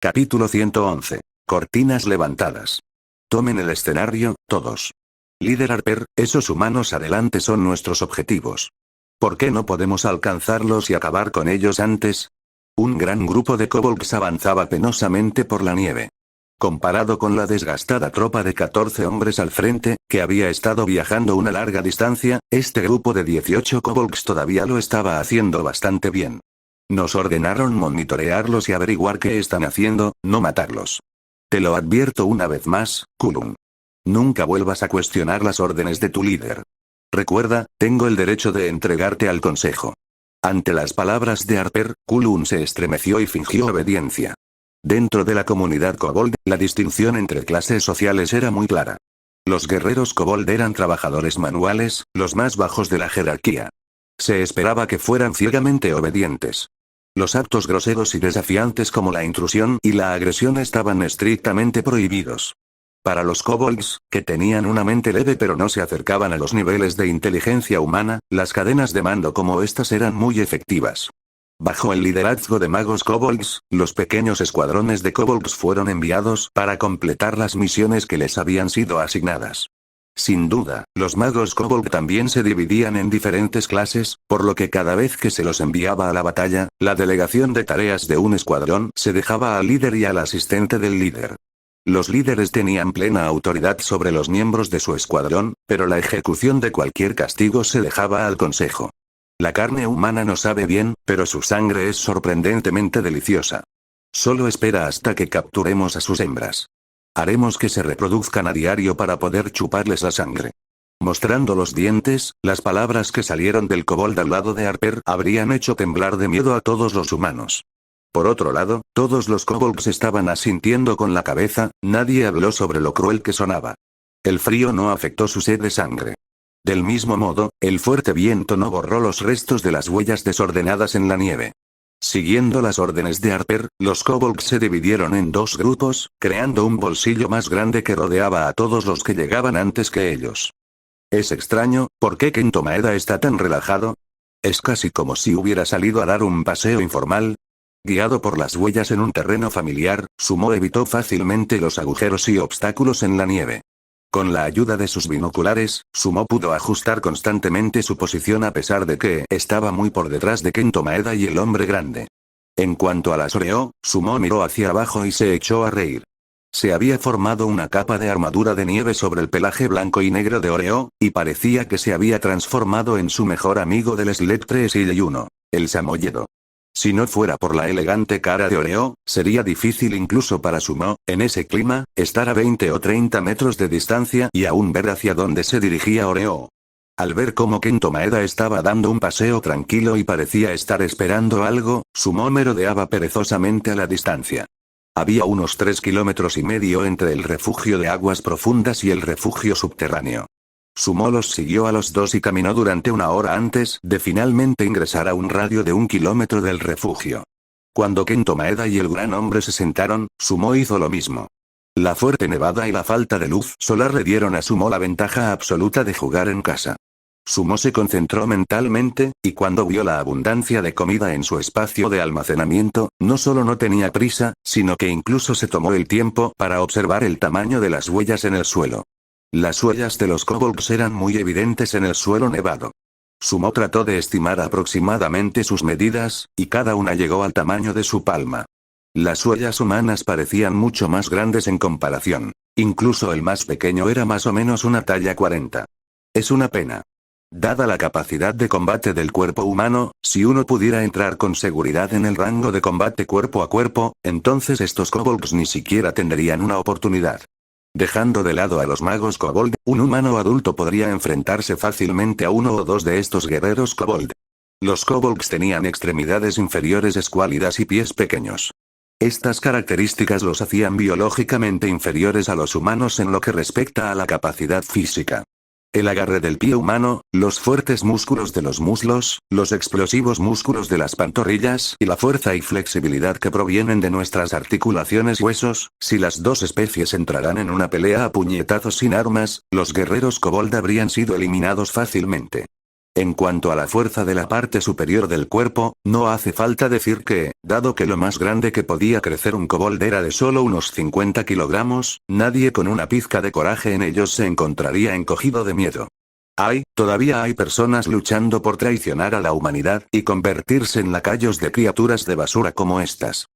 Capítulo 111. Cortinas levantadas. Tomen el escenario, todos. Líder Harper, esos humanos adelante son nuestros objetivos. ¿Por qué no podemos alcanzarlos y acabar con ellos antes? Un gran grupo de kobolds avanzaba penosamente por la nieve. Comparado con la desgastada tropa de 14 hombres al frente, que había estado viajando una larga distancia, este grupo de 18 kobolds todavía lo estaba haciendo bastante bien. Nos ordenaron monitorearlos y averiguar qué están haciendo, no matarlos. Te lo advierto una vez más, Kulun. Nunca vuelvas a cuestionar las órdenes de tu líder. Recuerda, tengo el derecho de entregarte al consejo. Ante las palabras de Harper, Kulun se estremeció y fingió obediencia. Dentro de la comunidad kobold, la distinción entre clases sociales era muy clara. Los guerreros kobold eran trabajadores manuales, los más bajos de la jerarquía. Se esperaba que fueran ciegamente obedientes. Los actos groseros y desafiantes como la intrusión y la agresión estaban estrictamente prohibidos. Para los kobolds, que tenían una mente leve pero no se acercaban a los niveles de inteligencia humana, las cadenas de mando como estas eran muy efectivas. Bajo el liderazgo de magos kobolds, los pequeños escuadrones de kobolds fueron enviados para completar las misiones que les habían sido asignadas. Sin duda, los magos kobold también se dividían en diferentes clases, por lo que cada vez que se los enviaba a la batalla, la delegación de tareas de un escuadrón se dejaba al líder y al asistente del líder. Los líderes tenían plena autoridad sobre los miembros de su escuadrón, pero la ejecución de cualquier castigo se dejaba al consejo. La carne humana no sabe bien, pero su sangre es sorprendentemente deliciosa. Solo espera hasta que capturemos a sus hembras. Haremos que se reproduzcan a diario para poder chuparles la sangre. Mostrando los dientes, las palabras que salieron del kobold al lado de Harper habrían hecho temblar de miedo a todos los humanos. Por otro lado, todos los kobolds estaban asintiendo con la cabeza, nadie habló sobre lo cruel que sonaba. El frío no afectó su sed de sangre. Del mismo modo, el fuerte viento no borró los restos de las huellas desordenadas en la nieve. Siguiendo las órdenes de Harper, los kobolds se dividieron en dos grupos, creando un bolsillo más grande que rodeaba a todos los que llegaban antes que ellos. Es extraño, ¿por qué Kento Maeda está tan relajado? Es casi como si hubiera salido a dar un paseo informal. Guiado por las huellas en un terreno familiar, Sumo evitó fácilmente los agujeros y obstáculos en la nieve. Con la ayuda de sus binoculares, Sumo pudo ajustar constantemente su posición a pesar de que estaba muy por detrás de Kento Maeda y el hombre grande. En cuanto a las Oreo, Sumo miró hacia abajo y se echó a reír. Se había formado una capa de armadura de nieve sobre el pelaje blanco y negro de Oreo, y parecía que se había transformado en su mejor amigo del Sledge y uno, el Samoyedo. Si no fuera por la elegante cara de Oreo, sería difícil incluso para Sumo, en ese clima, estar a 20 o 30 metros de distancia y aún ver hacia dónde se dirigía Oreo. Al ver cómo Kento Maeda estaba dando un paseo tranquilo y parecía estar esperando algo, Sumo merodeaba perezosamente a la distancia. Había unos 3,5 kilómetros entre el refugio de aguas profundas y el refugio subterráneo. Sumo los siguió a los dos y caminó durante una hora antes de finalmente ingresar a un radio de 1 kilómetro del refugio. Cuando Kento Maeda y el gran hombre se sentaron, Sumo hizo lo mismo. La fuerte nevada y la falta de luz solar le dieron a Sumo la ventaja absoluta de jugar en casa. Sumo se concentró mentalmente, y cuando vio la abundancia de comida en su espacio de almacenamiento, no solo no tenía prisa, sino que incluso se tomó el tiempo para observar el tamaño de las huellas en el suelo. Las huellas de los kobolds eran muy evidentes en el suelo nevado. Sumo trató de estimar aproximadamente sus medidas, y cada una llegó al tamaño de su palma. Las huellas humanas parecían mucho más grandes en comparación. Incluso el más pequeño era más o menos una talla 40. Es una pena. Dada la capacidad de combate del cuerpo humano, si uno pudiera entrar con seguridad en el rango de combate cuerpo a cuerpo, entonces estos kobolds ni siquiera tendrían una oportunidad. Dejando de lado a los magos kobold, un humano adulto podría enfrentarse fácilmente a uno o dos de estos guerreros kobold. Los kobolds tenían extremidades inferiores escuálidas y pies pequeños. Estas características los hacían biológicamente inferiores a los humanos en lo que respecta a la capacidad física. El agarre del pie humano, los fuertes músculos de los muslos, los explosivos músculos de las pantorrillas y la fuerza y flexibilidad que provienen de nuestras articulaciones y huesos, si las dos especies entrarán en una pelea a puñetazos sin armas, los guerreros kobold habrían sido eliminados fácilmente. En cuanto a la fuerza de la parte superior del cuerpo, no hace falta decir que, dado que lo más grande que podía crecer un kobold era de solo unos 50 kilogramos, nadie con una pizca de coraje en ellos se encontraría encogido de miedo. Todavía hay personas luchando por traicionar a la humanidad y convertirse en lacayos de criaturas de basura como estas.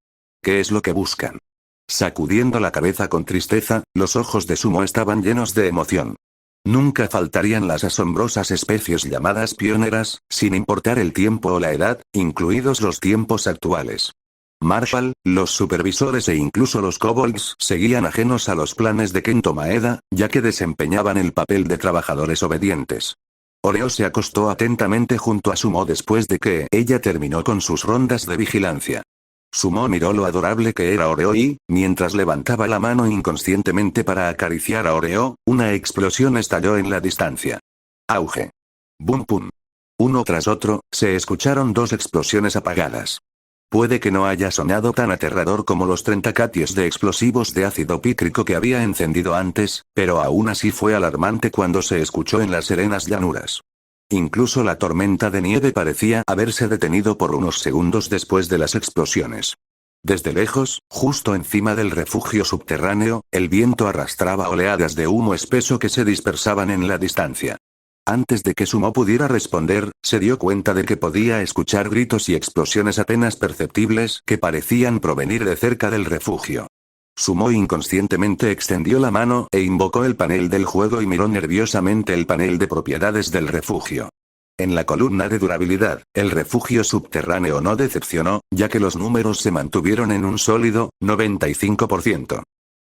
¿Qué es lo que buscan? Sacudiendo la cabeza con tristeza, los ojos de Sumo estaban llenos de emoción. Nunca faltarían las asombrosas especies llamadas pioneras, sin importar el tiempo o la edad, incluidos los tiempos actuales. Marshall, los supervisores e incluso los kobolds seguían ajenos a los planes de Kento Maeda, ya que desempeñaban el papel de trabajadores obedientes. Oreo se acostó atentamente junto a Sumo después de que ella terminó con sus rondas de vigilancia. Sumo miró lo adorable que era Oreo y, mientras levantaba la mano inconscientemente para acariciar a Oreo, una explosión estalló en la distancia. Auge. Bum pum. Uno tras otro, se escucharon dos explosiones apagadas. Puede que no haya sonado tan aterrador como los 30 caties de explosivos de ácido pícrico que había encendido antes, pero aún así fue alarmante cuando se escuchó en las serenas llanuras. Incluso la tormenta de nieve parecía haberse detenido por unos segundos después de las explosiones. Desde lejos, justo encima del refugio subterráneo, el viento arrastraba oleadas de humo espeso que se dispersaban en la distancia. Antes de que Sumo pudiera responder, se dio cuenta de que podía escuchar gritos y explosiones apenas perceptibles que parecían provenir de cerca del refugio. Sumo inconscientemente extendió la mano e invocó el panel del juego y miró nerviosamente el panel de propiedades del refugio. En la columna de durabilidad, el refugio subterráneo no decepcionó, ya que los números se mantuvieron en un sólido 95%.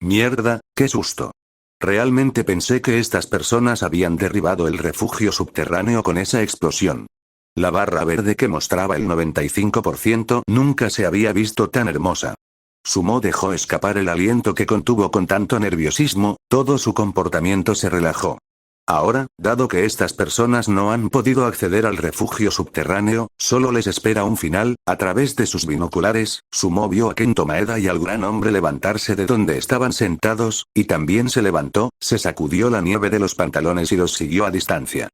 Mierda, qué susto. Realmente pensé que estas personas habían derribado el refugio subterráneo con esa explosión. La barra verde que mostraba el 95% nunca se había visto tan hermosa. Sumo dejó escapar el aliento que contuvo con tanto nerviosismo, todo su comportamiento se relajó. Ahora, dado que estas personas no han podido acceder al refugio subterráneo, solo les espera un final. A través de sus binoculares, Sumo vio a Kento Maeda y al gran hombre levantarse de donde estaban sentados, y también se levantó, se sacudió la nieve de los pantalones y los siguió a distancia.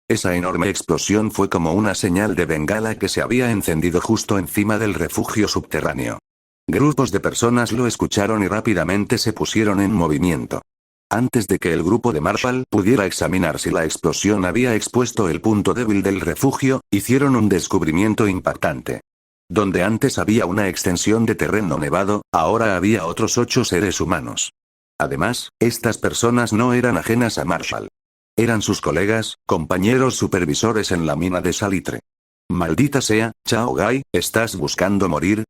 Esa enorme explosión fue como una señal de bengala que se había encendido justo encima del refugio subterráneo. Grupos de personas lo escucharon y rápidamente se pusieron en movimiento. Antes de que el grupo de Marshall pudiera examinar si la explosión había expuesto el punto débil del refugio, hicieron un descubrimiento impactante. Donde antes había una extensión de terreno nevado, ahora había otros 8 seres humanos. Además, estas personas no eran ajenas a Marshall. Eran sus colegas, compañeros supervisores en la mina de salitre. Maldita sea, Chao Gai, ¿estás buscando morir?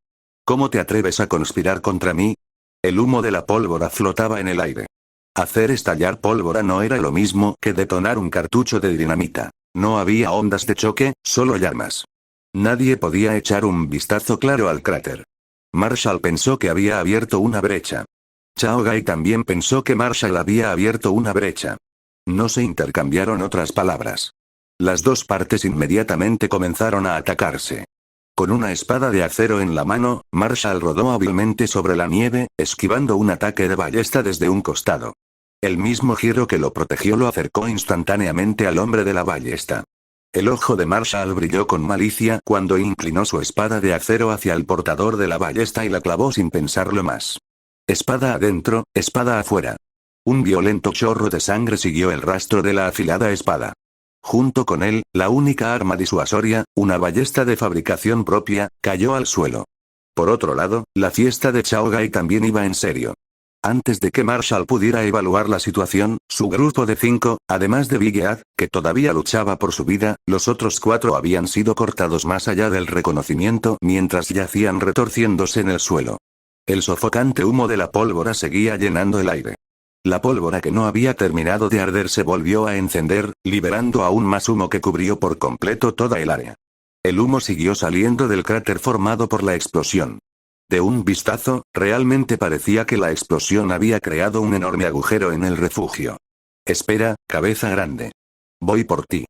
¿Cómo te atreves a conspirar contra mí? El humo de la pólvora flotaba en el aire. Hacer estallar pólvora no era lo mismo que detonar un cartucho de dinamita. No había ondas de choque, solo llamas. Nadie podía echar un vistazo claro al cráter. Marshall pensó que había abierto una brecha. Chao Gai también pensó que Marshall había abierto una brecha. No se intercambiaron otras palabras. Las dos partes inmediatamente comenzaron a atacarse. Con una espada de acero en la mano, Marshall rodó hábilmente sobre la nieve, esquivando un ataque de ballesta desde un costado. El mismo giro que lo protegió lo acercó instantáneamente al hombre de la ballesta. El ojo de Marshall brilló con malicia cuando inclinó su espada de acero hacia el portador de la ballesta y la clavó sin pensarlo más. Espada adentro, espada afuera. Un violento chorro de sangre siguió el rastro de la afilada espada. Junto con él, la única arma disuasoria, una ballesta de fabricación propia, cayó al suelo. Por otro lado, la fiesta de Chao Gai también iba en serio. Antes de que Marshall pudiera evaluar la situación, su grupo de 5, además de Big Ed, que todavía luchaba por su vida, los otros 4 habían sido cortados más allá del reconocimiento mientras yacían retorciéndose en el suelo. El sofocante humo de la pólvora seguía llenando el aire. La pólvora que no había terminado de arder se volvió a encender, liberando aún más humo que cubrió por completo toda el área. El humo siguió saliendo del cráter formado por la explosión. De un vistazo, realmente parecía que la explosión había creado un enorme agujero en el refugio. Espera, cabeza grande. Voy por ti.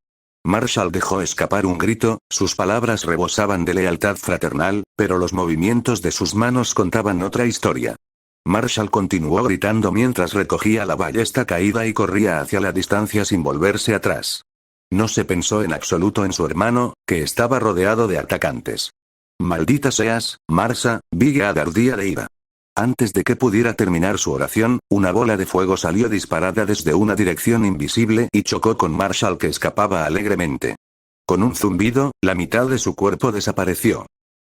Marshall dejó escapar un grito, sus palabras rebosaban de lealtad fraternal, pero los movimientos de sus manos contaban otra historia. Marshall continuó gritando mientras recogía la ballesta caída y corría hacia la distancia sin volverse atrás. No se pensó en absoluto en su hermano, que estaba rodeado de atacantes. Maldita seas, Marsa, Big-Ead ardía de ira. Antes de que pudiera terminar su oración, una bola de fuego salió disparada desde una dirección invisible y chocó con Marshall, que escapaba alegremente. Con un zumbido, la mitad de su cuerpo desapareció.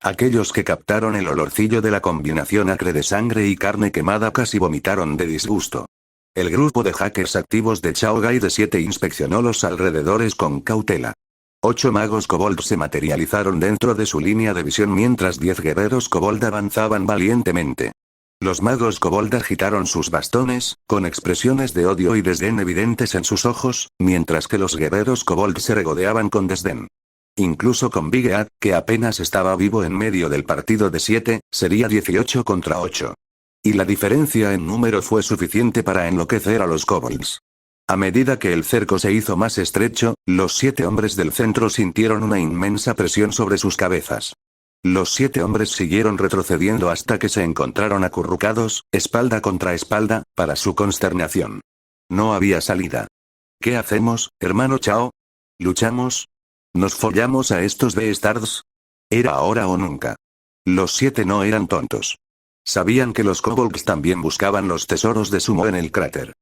Aquellos que captaron el olorcillo de la combinación acre de sangre y carne quemada casi vomitaron de disgusto. El grupo de hackers activos de Chaogai de 7 inspeccionó los alrededores con cautela. 8 magos kobold se materializaron dentro de su línea de visión mientras 10 guerreros kobold avanzaban valientemente. Los magos kobold agitaron sus bastones, con expresiones de odio y desdén evidentes en sus ojos, mientras que los guerreros kobold se regodeaban con desdén. Incluso con Big-Ead, que apenas estaba vivo en medio del partido de 7, sería 18 contra 8. Y la diferencia en número fue suficiente para enloquecer a los kobolds. A medida que el cerco se hizo más estrecho, los 7 hombres del centro sintieron una inmensa presión sobre sus cabezas. Los 7 hombres siguieron retrocediendo hasta que se encontraron acurrucados, espalda contra espalda, para su consternación. No había salida. ¿Qué hacemos, hermano Chao? ¿Luchamos? ¿Nos follamos a estos Beastards? Era ahora o nunca. Los 7 no eran tontos. Sabían que los kobolds también buscaban los tesoros de Sumo en el cráter.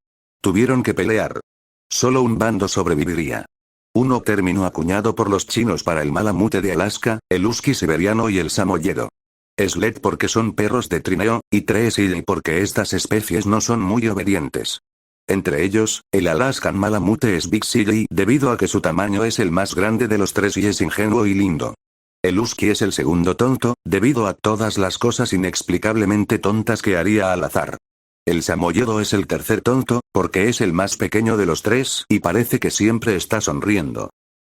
Tuvieron que pelear. Solo un bando sobreviviría. Uno término acuñado por los chinos para el malamute de Alaska, el husky siberiano y el samoyedo. Sled porque son perros de trineo, y Tresilli porque estas especies no son muy obedientes. Entre ellos, el Alaskan malamute es Big Silly debido a que su tamaño es el más grande de los 3 y es ingenuo y lindo. El husky es el segundo tonto, debido a todas las cosas inexplicablemente tontas que haría al azar. El samoyedo es el tercer tonto, porque es el más pequeño de los 3 y parece que siempre está sonriendo.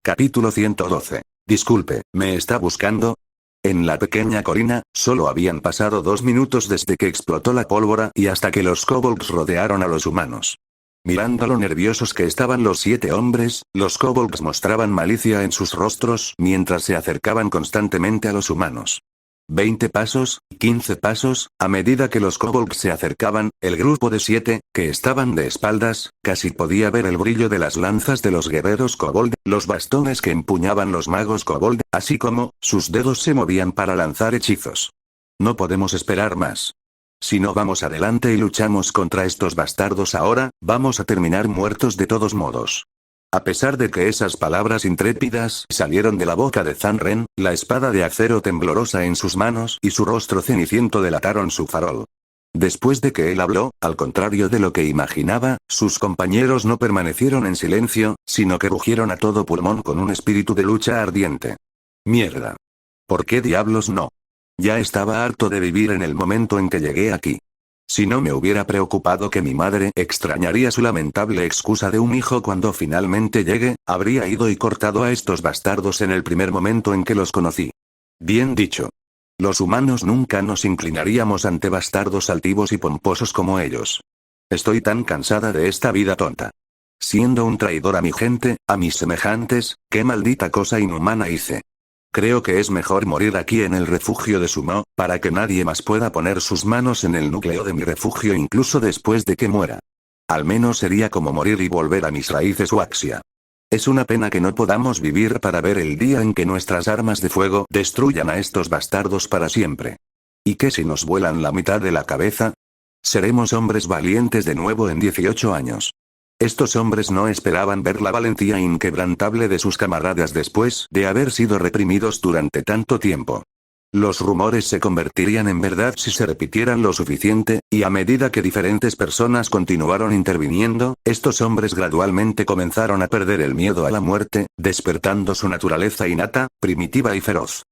Capítulo 112. Disculpe, ¿me está buscando? En la pequeña colina, solo habían pasado 2 minutos desde que explotó la pólvora y hasta que los kobolds rodearon a los humanos. Mirando lo nerviosos que estaban los 7 hombres, los kobolds mostraban malicia en sus rostros mientras se acercaban constantemente a los humanos. 20 pasos, 15 pasos, a medida que los kobolds se acercaban, el grupo de 7, que estaban de espaldas, casi podía ver el brillo de las lanzas de los guerreros kobold, los bastones que empuñaban los magos kobold, así como, sus dedos se movían para lanzar hechizos. No podemos esperar más. Si no vamos adelante y luchamos contra estos bastardos ahora, vamos a terminar muertos de todos modos. A pesar de que esas palabras intrépidas salieron de la boca de Zanren, la espada de acero temblorosa en sus manos y su rostro ceniciento delataron su farol. Después de que él habló, al contrario de lo que imaginaba, sus compañeros no permanecieron en silencio, sino que rugieron a todo pulmón con un espíritu de lucha ardiente. Mierda. ¿Por qué diablos no? Ya estaba harto de vivir en el momento en que llegué aquí. Si no me hubiera preocupado que mi madre extrañaría su lamentable excusa de un hijo cuando finalmente llegue, habría ido y cortado a estos bastardos en el primer momento en que los conocí. Bien dicho. Los humanos nunca nos inclinaríamos ante bastardos altivos y pomposos como ellos. Estoy tan cansada de esta vida tonta. Siendo un traidor a mi gente, a mis semejantes, qué maldita cosa inhumana hice. Creo que es mejor morir aquí en el refugio de Sumo, para que nadie más pueda poner sus manos en el núcleo de mi refugio incluso después de que muera. Al menos sería como morir y volver a mis raíces Waxia. Es una pena que no podamos vivir para ver el día en que nuestras armas de fuego destruyan a estos bastardos para siempre. ¿Y qué si nos vuelan la mitad de la cabeza? Seremos hombres valientes de nuevo en 18 años. Estos hombres no esperaban ver la valentía inquebrantable de sus camaradas después de haber sido reprimidos durante tanto tiempo. Los rumores se convertirían en verdad si se repitieran lo suficiente, y a medida que diferentes personas continuaron interviniendo, estos hombres gradualmente comenzaron a perder el miedo a la muerte, despertando su naturaleza innata, primitiva y feroz.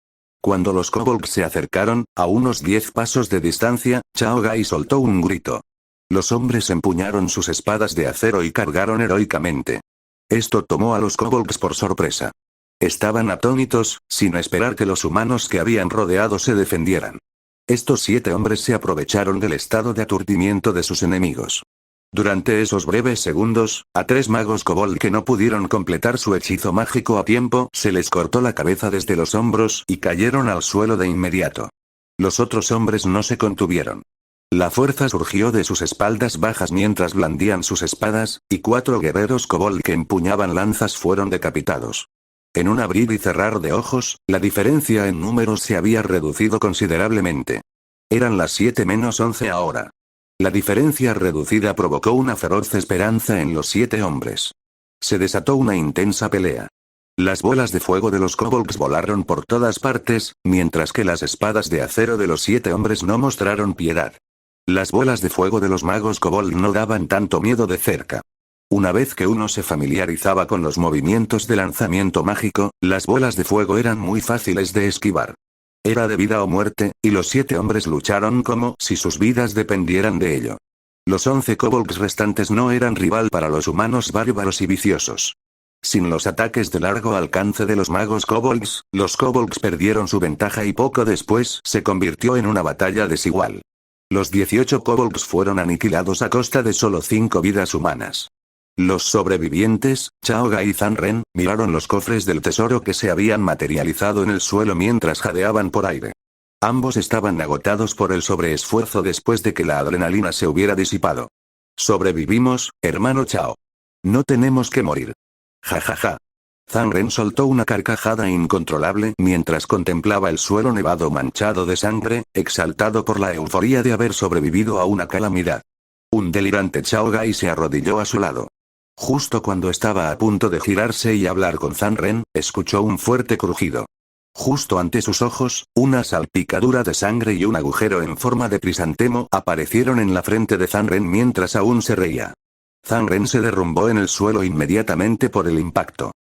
Cuando los kobolds se acercaron, a unos 10 pasos de distancia, Chaogai soltó un grito. Los hombres empuñaron sus espadas de acero y cargaron heroicamente. Esto tomó a los kobolds por sorpresa. Estaban atónitos, sin esperar que los humanos que habían rodeado se defendieran. Estos 7 hombres se aprovecharon del estado de aturdimiento de sus enemigos. Durante esos breves segundos, a 3 magos kobold que no pudieron completar su hechizo mágico a tiempo, se les cortó la cabeza desde los hombros y cayeron al suelo de inmediato. Los otros hombres no se contuvieron. La fuerza surgió de sus espaldas bajas mientras blandían sus espadas, y 4 guerreros kobold que empuñaban lanzas fueron decapitados. En un abrir y cerrar de ojos, la diferencia en números se había reducido considerablemente. Eran las 7 menos 11 ahora. La diferencia reducida provocó una feroz esperanza en los 7 hombres. Se desató una intensa pelea. Las bolas de fuego de los kobolds volaron por todas partes, mientras que las espadas de acero de los 7 hombres no mostraron piedad. Las bolas de fuego de los magos kobold no daban tanto miedo de cerca. Una vez que uno se familiarizaba con los movimientos de lanzamiento mágico, las bolas de fuego eran muy fáciles de esquivar. Era de vida o muerte, y los 7 hombres lucharon como si sus vidas dependieran de ello. Los 11 kobolds restantes no eran rival para los humanos bárbaros y viciosos. Sin los ataques de largo alcance de los magos kobolds, los kobolds perdieron su ventaja y poco después se convirtió en una batalla desigual. Los 18 kobolds fueron aniquilados a costa de solo 5 vidas humanas. Los sobrevivientes, Chaogai y Zanren, miraron los cofres del tesoro que se habían materializado en el suelo mientras jadeaban por aire. Ambos estaban agotados por el sobreesfuerzo después de que la adrenalina se hubiera disipado. Sobrevivimos, hermano Chao. No tenemos que morir. Ja ja ja. Zanren soltó una carcajada incontrolable mientras contemplaba el suelo nevado manchado de sangre, exaltado por la euforía de haber sobrevivido a una calamidad. Un delirante Chaogai se arrodilló a su lado. Justo cuando estaba a punto de girarse y hablar con Zanren, escuchó un fuerte crujido. Justo ante sus ojos, una salpicadura de sangre y un agujero en forma de crisantemo aparecieron en la frente de Zanren mientras aún se reía. Zanren se derrumbó en el suelo inmediatamente por el impacto.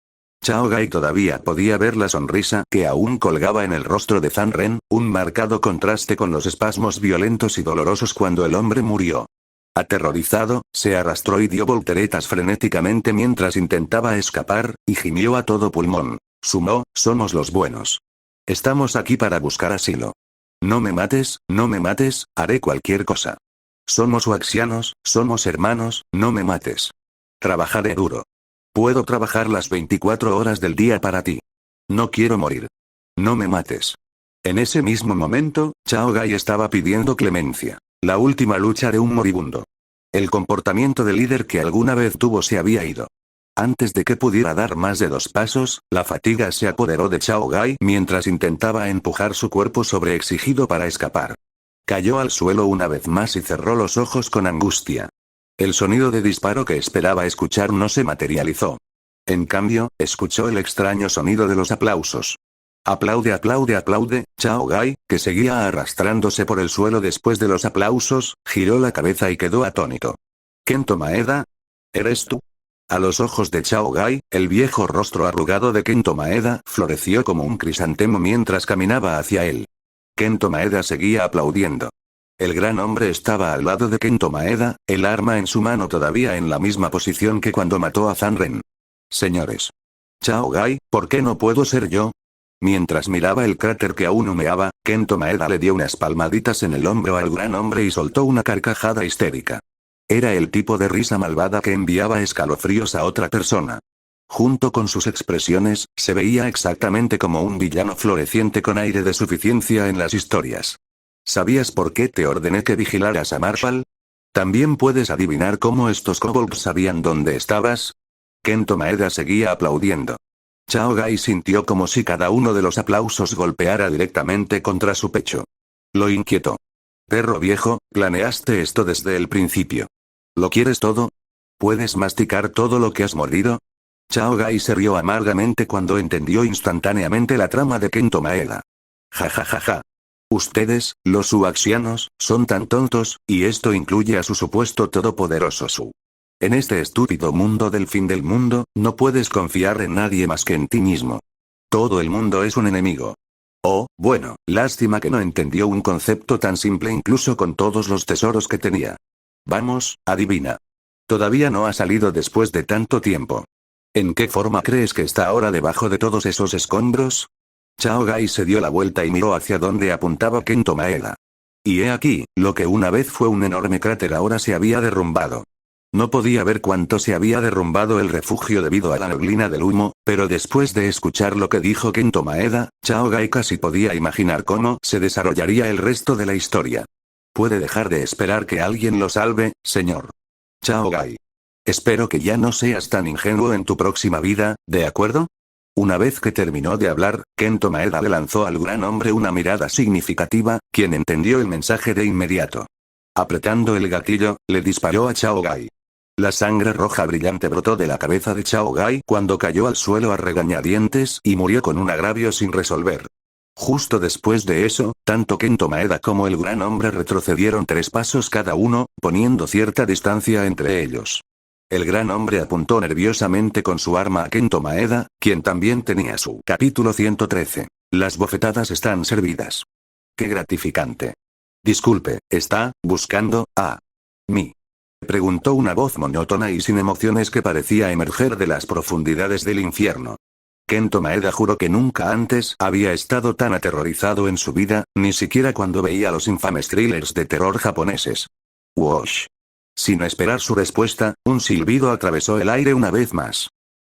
Chaogai todavía podía ver la sonrisa que aún colgaba en el rostro de Zanren, un marcado contraste con los espasmos violentos y dolorosos cuando el hombre murió. Aterrorizado, se arrastró y dio volteretas frenéticamente mientras intentaba escapar, y gimió a todo pulmón. Sumo, somos los buenos. Estamos aquí para buscar asilo. No me mates, haré cualquier cosa. Somos waxianos, somos hermanos, no me mates. Trabajaré duro. Puedo trabajar las 24 horas del día para ti. No quiero morir. No me mates. En ese mismo momento, Chaogai estaba pidiendo clemencia. La última lucha de un moribundo. El comportamiento de líder que alguna vez tuvo se había ido. Antes de que pudiera dar más de 2 pasos, la fatiga se apoderó de Chaogai mientras intentaba empujar su cuerpo sobreexigido para escapar. Cayó al suelo una vez más y cerró los ojos con angustia. El sonido de disparo que esperaba escuchar no se materializó. En cambio, escuchó el extraño sonido de los aplausos. Aplaude, aplaude, aplaude. Chaogai, que seguía arrastrándose por el suelo después de los aplausos, giró la cabeza y quedó atónito. ¿Kento Maeda? ¿Eres tú? A los ojos de Chaogai, el viejo rostro arrugado de Kento Maeda floreció como un crisantemo mientras caminaba hacia él. Kento Maeda seguía aplaudiendo. El gran hombre estaba al lado de Kento Maeda, el arma en su mano todavía en la misma posición que cuando mató a Zanren. Señores. Chaogai, ¿por qué no puedo ser yo? Mientras miraba el cráter que aún humeaba, Kento Maeda le dio unas palmaditas en el hombro al gran hombre y soltó una carcajada histérica. Era el tipo de risa malvada que enviaba escalofríos a otra persona. Junto con sus expresiones, se veía exactamente como un villano floreciente con aire de suficiencia en las historias. ¿Sabías por qué te ordené que vigilaras a Marshall? ¿También puedes adivinar cómo estos kobolds sabían dónde estabas? Kento Maeda seguía aplaudiendo. Chaogai sintió como si cada uno de los aplausos golpeara directamente contra su pecho. Lo inquietó. Perro viejo, planeaste esto desde el principio. ¿Lo quieres todo? ¿Puedes masticar todo lo que has mordido? Chaogai se rió amargamente cuando entendió instantáneamente la trama de Kento Maeda. Ja ja ja ja. Ustedes, los Uaxianos, son tan tontos, y esto incluye a su supuesto todopoderoso Su. En este estúpido mundo del fin del mundo, no puedes confiar en nadie más que en ti mismo. Todo el mundo es un enemigo. Oh, bueno, lástima que no entendió un concepto tan simple incluso con todos los tesoros que tenía. Vamos, adivina. Todavía no ha salido después de tanto tiempo. ¿En qué forma crees que está ahora debajo de todos esos escombros? Chaogai se dio la vuelta y miró hacia donde apuntaba Kento Maeda. Y he aquí, lo que una vez fue un enorme cráter ahora se había derrumbado. No podía ver cuánto se había derrumbado el refugio debido a la neblina del humo, pero después de escuchar lo que dijo Kento Maeda, Chaogai casi podía imaginar cómo se desarrollaría el resto de la historia. ¿Puede dejar de esperar que alguien lo salve, señor? Chaogai. Espero que ya no seas tan ingenuo en tu próxima vida, ¿de acuerdo? Una vez que terminó de hablar, Kento Maeda le lanzó al gran hombre una mirada significativa, quien entendió el mensaje de inmediato. Apretando el gatillo, le disparó a Chaogai. La sangre roja brillante brotó de la cabeza de Chaogai cuando cayó al suelo a regañadientes y murió con un agravio sin resolver. Justo después de eso, tanto Kento Maeda como el gran hombre retrocedieron 3 pasos cada uno, poniendo cierta distancia entre ellos. El gran hombre apuntó nerviosamente con su arma a Kento Maeda, quien también tenía su capítulo 113. Las bofetadas están servidas. ¡Qué gratificante! Disculpe, ¿está buscando a mí? Preguntó una voz monótona y sin emociones que parecía emerger de las profundidades del infierno. Kento Maeda juró que nunca antes había estado tan aterrorizado en su vida, ni siquiera cuando veía los infames thrillers de terror japoneses. Wosh. Sin esperar su respuesta, un silbido atravesó el aire una vez más.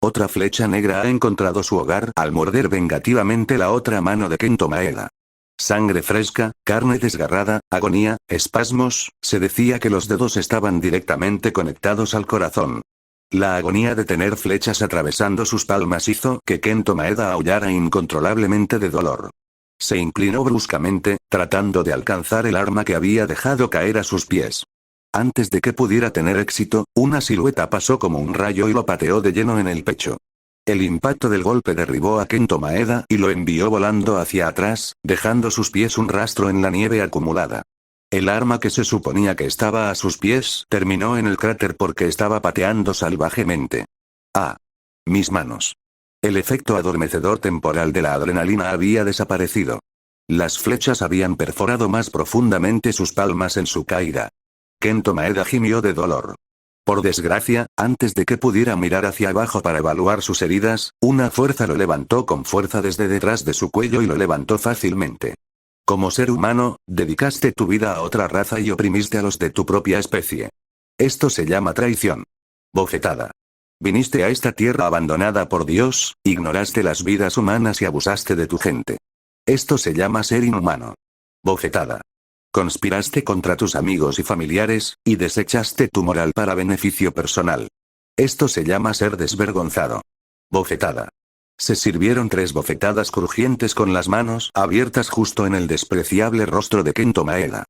Otra flecha negra ha encontrado su hogar al morder vengativamente la otra mano de Kento Maeda. Sangre fresca, carne desgarrada, agonía, espasmos, se decía que los dedos estaban directamente conectados al corazón. La agonía de tener flechas atravesando sus palmas hizo que Kento Maeda aullara incontrolablemente de dolor. Se inclinó bruscamente, tratando de alcanzar el arma que había dejado caer a sus pies. Antes de que pudiera tener éxito, una silueta pasó como un rayo y lo pateó de lleno en el pecho. El impacto del golpe derribó a Kento Maeda y lo envió volando hacia atrás, dejando sus pies un rastro en la nieve acumulada. El arma que se suponía que estaba a sus pies terminó en el cráter porque estaba pateando salvajemente. ¡Ah! Mis manos. El efecto adormecedor temporal de la adrenalina había desaparecido. Las flechas habían perforado más profundamente sus palmas en su caída. Kento Maeda gimió de dolor. Por desgracia, antes de que pudiera mirar hacia abajo para evaluar sus heridas, una fuerza lo levantó con fuerza desde detrás de su cuello y lo levantó fácilmente. Como ser humano, dedicaste tu vida a otra raza y oprimiste a los de tu propia especie. Esto se llama traición. Bofetada. Viniste a esta tierra abandonada por Dios, ignoraste las vidas humanas y abusaste de tu gente. Esto se llama ser inhumano. Bofetada. Conspiraste contra tus amigos y familiares, y desechaste tu moral para beneficio personal. Esto se llama ser desvergonzado. Bofetada. Se sirvieron 3 bofetadas crujientes con las manos abiertas justo en el despreciable rostro de Kento Maeda.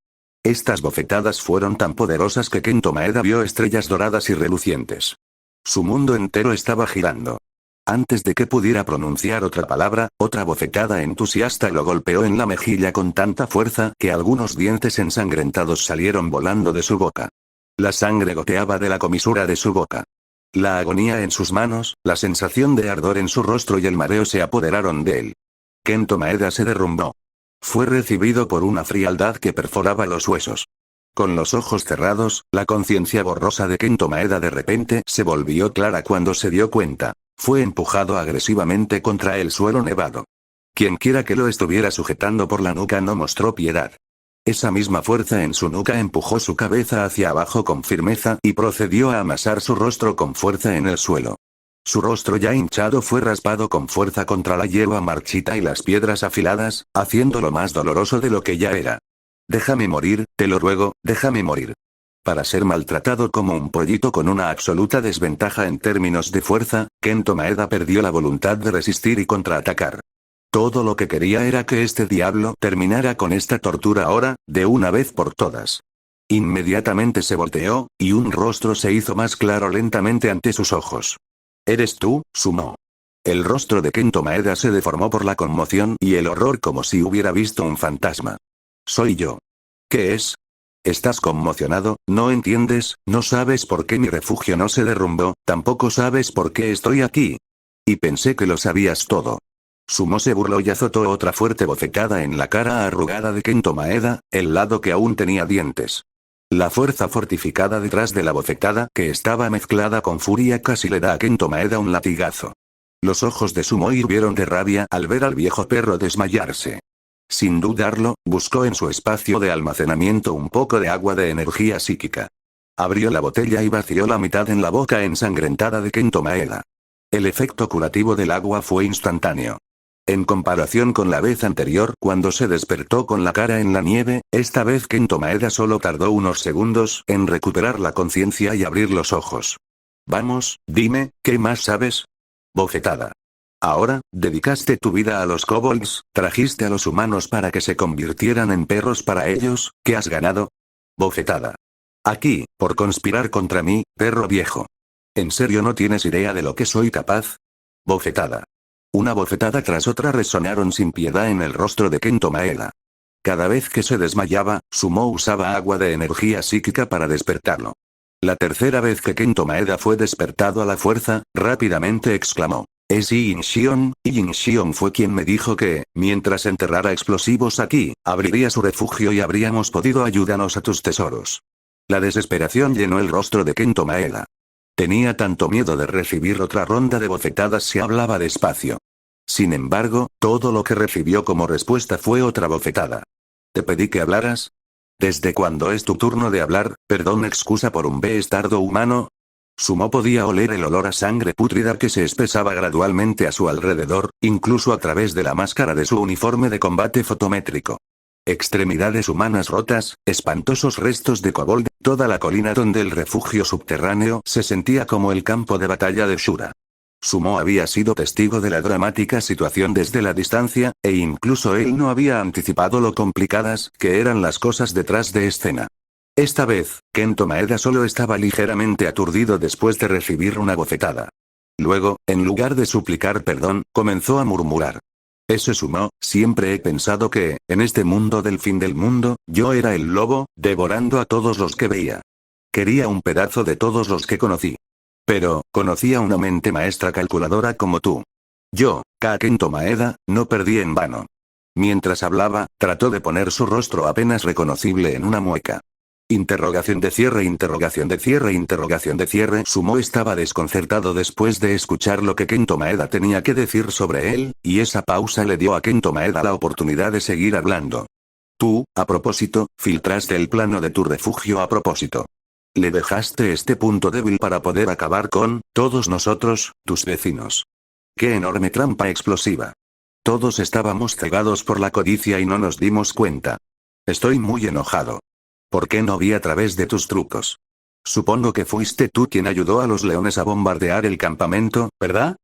Estas bofetadas fueron tan poderosas que Kento Maeda vio estrellas doradas y relucientes. Su mundo entero estaba girando. Antes de que pudiera pronunciar otra palabra, otra bofetada entusiasta lo golpeó en la mejilla con tanta fuerza que algunos dientes ensangrentados salieron volando de su boca. La sangre goteaba de la comisura de su boca. La agonía en sus manos, la sensación de ardor en su rostro y el mareo se apoderaron de él. Kento Maeda se derrumbó. Fue recibido por una frialdad que perforaba los huesos. Con los ojos cerrados, la conciencia borrosa de Kento Maeda de repente se volvió clara cuando se dio cuenta. Fue empujado agresivamente contra el suelo nevado. Quienquiera que lo estuviera sujetando por la nuca no mostró piedad. Esa misma fuerza en su nuca empujó su cabeza hacia abajo con firmeza y procedió a amasar su rostro con fuerza en el suelo. Su rostro ya hinchado fue raspado con fuerza contra la hierba marchita y las piedras afiladas, haciéndolo más doloroso de lo que ya era. Déjame morir, te lo ruego, déjame morir. Para ser maltratado como un pollito con una absoluta desventaja en términos de fuerza, Kento Maeda perdió la voluntad de resistir y contraatacar. Todo lo que quería era que este diablo terminara con esta tortura ahora, de una vez por todas. Inmediatamente se volteó, y un rostro se hizo más claro lentamente ante sus ojos. ¿Eres tú, Sumo? El rostro de Kento Maeda se deformó por la conmoción y el horror como si hubiera visto un fantasma. Soy yo. ¿Qué es? Estás conmocionado, no entiendes, no sabes por qué mi refugio no se derrumbó, tampoco sabes por qué estoy aquí. Y pensé que lo sabías todo. Sumo se burló y azotó otra fuerte bofetada en la cara arrugada de Kento Maeda, el lado que aún tenía dientes. La fuerza fortificada detrás de la bofetada, que estaba mezclada con furia, casi le da a Kento Maeda un latigazo. Los ojos de Sumo hirvieron de rabia al ver al viejo perro desmayarse. Sin dudarlo, buscó en su espacio de almacenamiento un poco de agua de energía psíquica. Abrió la botella y vació la mitad en la boca ensangrentada de Kento Maeda. El efecto curativo del agua fue instantáneo. En comparación con la vez anterior cuando se despertó con la cara en la nieve, esta vez Kento Maeda solo tardó unos segundos en recuperar la conciencia y abrir los ojos. Vamos, dime, ¿qué más sabes? Bofetada. Ahora, dedicaste tu vida a los kobolds, trajiste a los humanos para que se convirtieran en perros para ellos, ¿qué has ganado? Bofetada. Aquí, por conspirar contra mí, perro viejo. ¿En serio no tienes idea de lo que soy capaz? Bofetada. Una bofetada tras otra resonaron sin piedad en el rostro de Kento Maeda. Cada vez que se desmayaba, Sumo usaba agua de energía psíquica para despertarlo. La tercera vez que Kento Maeda fue despertado a la fuerza, rápidamente exclamó. Es Yin Xion. Yin Xion fue quien me dijo que, mientras enterrara explosivos aquí, abriría su refugio y habríamos podido ayudarnos a tus tesoros. La desesperación llenó el rostro de Kento Maeda. Tenía tanto miedo de recibir otra ronda de bofetadas si hablaba despacio. Sin embargo, todo lo que recibió como respuesta fue otra bofetada. ¿Te pedí que hablaras? ¿Desde cuándo es tu turno de hablar? Perdón, excusa por un bastardo humano. Sumo podía oler el olor a sangre pútrida que se espesaba gradualmente a su alrededor, incluso a través de la máscara de su uniforme de combate fotométrico. Extremidades humanas rotas, espantosos restos de kobold, toda la colina donde el refugio subterráneo se sentía como el campo de batalla de Shura. Sumo había sido testigo de la dramática situación desde la distancia, e incluso él no había anticipado lo complicadas que eran las cosas detrás de escena. Esta vez, Kento Maeda solo estaba ligeramente aturdido después de recibir una bofetada. Luego, en lugar de suplicar perdón, comenzó a murmurar. Ese Sumo, siempre he pensado que, en este mundo del fin del mundo, yo era el lobo, devorando a todos los que veía. Quería un pedazo de todos los que conocí. Pero, conocí a una mente maestra calculadora como tú. Yo, Kento Maeda, no perdí en vano. Mientras hablaba, trató de poner su rostro apenas reconocible en una mueca. Interrogación de cierre, interrogación de cierre, interrogación de cierre. Sumo estaba desconcertado después de escuchar lo que Kento Maeda tenía que decir sobre él, y esa pausa le dio a Kento Maeda la oportunidad de seguir hablando. Tú, a propósito, filtraste el plano de tu refugio a propósito. Le dejaste este punto débil para poder acabar con todos nosotros, tus vecinos. ¡Qué enorme trampa explosiva! Todos estábamos cegados por la codicia y no nos dimos cuenta. Estoy muy enojado. ¿Por qué no vi a través de tus trucos? Supongo que fuiste tú quien ayudó a los leones a bombardear el campamento, ¿verdad?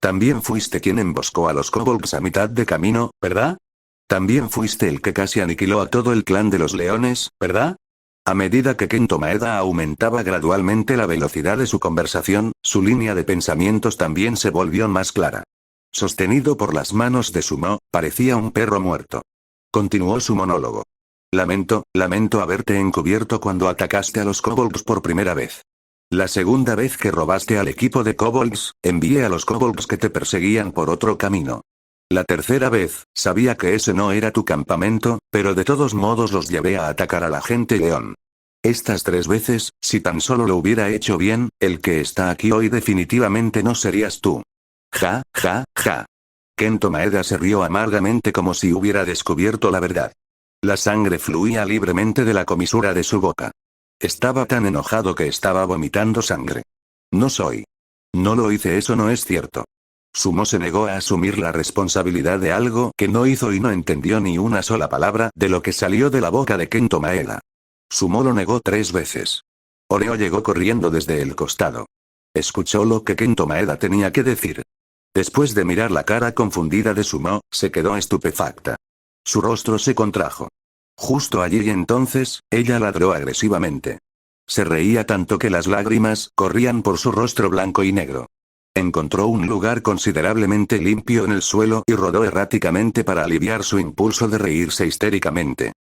También fuiste quien emboscó a los kobolds a mitad de camino, ¿verdad? También fuiste el que casi aniquiló a todo el clan de los leones, ¿verdad? A medida que Kento Maeda aumentaba gradualmente la velocidad de su conversación, su línea de pensamientos también se volvió más clara. Sostenido por las manos de Sumo, parecía un perro muerto. Continuó su monólogo. Lamento haberte encubierto cuando atacaste a los kobolds por primera vez. La segunda vez que robaste al equipo de kobolds, envié a los kobolds que te perseguían por otro camino. La tercera vez, sabía que ese no era tu campamento, pero de todos modos los llevé a atacar a la gente león. Estas 3 veces, si tan solo lo hubiera hecho bien, el que está aquí hoy definitivamente no serías tú. Ja, ja, ja. Kento Maeda se rió amargamente como si hubiera descubierto la verdad. La sangre fluía libremente de la comisura de su boca. Estaba tan enojado que estaba vomitando sangre. No soy. No lo hice, eso no es cierto. Sumo se negó a asumir la responsabilidad de algo que no hizo y no entendió ni una sola palabra de lo que salió de la boca de Kento Maeda. Sumo lo negó 3 veces. Oreo llegó corriendo desde el costado. Escuchó lo que Kento Maeda tenía que decir. Después de mirar la cara confundida de Sumo, se quedó estupefacta. Su rostro se contrajo. Justo allí y entonces, ella ladró agresivamente. Se reía tanto que las lágrimas corrían por su rostro blanco y negro. Encontró un lugar considerablemente limpio en el suelo y rodó erráticamente para aliviar su impulso de reírse histéricamente.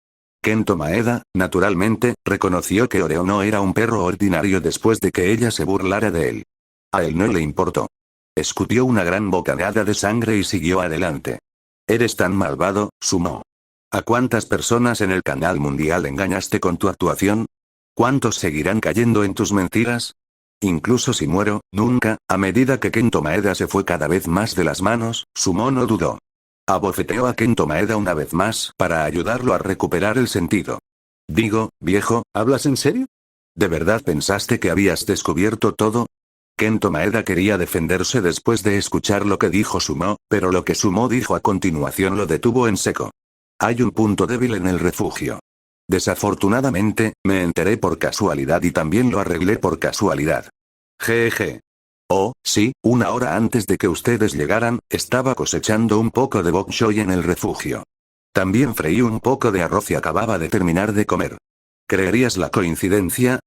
Kento Maeda, naturalmente, reconoció que Oreo no era un perro ordinario después de que ella se burlara de él. A él no le importó. Escupió una gran bocanada de sangre y siguió adelante. Eres tan malvado, Sumo. ¿A cuántas personas en el canal mundial engañaste con tu actuación? ¿Cuántos seguirán cayendo en tus mentiras? Incluso si muero, nunca. A medida que Kento Maeda se fue cada vez más de las manos, Sumo no dudó. Abofeteó a Kento Maeda una vez más para ayudarlo a recuperar el sentido. Digo, viejo, ¿hablas en serio? ¿De verdad pensaste que habías descubierto todo? Kento Maeda quería defenderse después de escuchar lo que dijo Sumo, pero lo que Sumo dijo a continuación lo detuvo en seco. Hay un punto débil en el refugio. Desafortunadamente, me enteré por casualidad y también lo arreglé por casualidad. Jeje. Oh, sí, una hora antes de que ustedes llegaran, estaba cosechando un poco de bok choy en el refugio. También freí un poco de arroz y acababa de terminar de comer. ¿Creerías la coincidencia?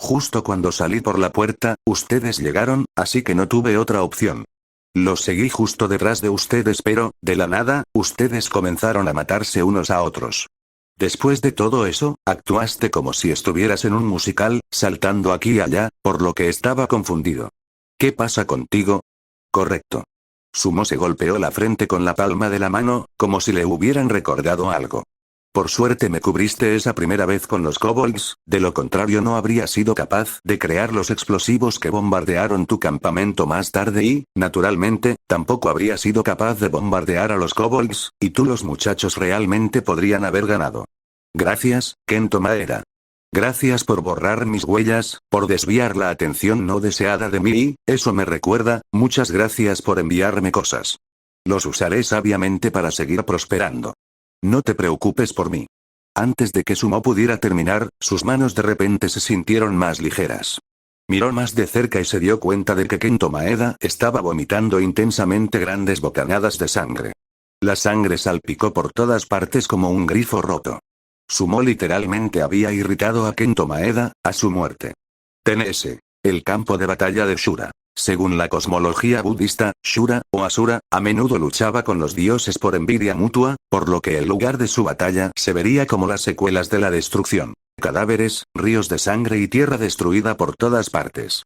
Justo cuando salí por la puerta, ustedes llegaron, así que no tuve otra opción. Los seguí justo detrás de ustedes, pero, de la nada, ustedes comenzaron a matarse unos a otros. Después de todo eso, actuaste como si estuvieras en un musical, saltando aquí y allá, por lo que estaba confundido. ¿Qué pasa contigo? Correcto. Sumo se golpeó la frente con la palma de la mano, como si le hubieran recordado algo. Por suerte me cubriste esa primera vez con los kobolds, de lo contrario no habría sido capaz de crear los explosivos que bombardearon tu campamento más tarde y, naturalmente, tampoco habría sido capaz de bombardear a los kobolds, y tú los muchachos realmente podrían haber ganado. Gracias, Kento Maeda. Gracias por borrar mis huellas, por desviar la atención no deseada de mí y, eso me recuerda, muchas gracias por enviarme cosas. Los usaré sabiamente para seguir prosperando. No te preocupes por mí. Antes de que Sumo pudiera terminar, sus manos de repente se sintieron más ligeras. Miró más de cerca y se dio cuenta de que Kento Maeda estaba vomitando intensamente grandes bocanadas de sangre. La sangre salpicó por todas partes como un grifo roto. Sumo literalmente había irritado a Kento Maeda, a su muerte. TNS. El campo de batalla de Shura. Según la cosmología budista, Shura, o Asura, a menudo luchaba con los dioses por envidia mutua, por lo que el lugar de su batalla se vería como las secuelas de la destrucción. Cadáveres, ríos de sangre y tierra destruida por todas partes.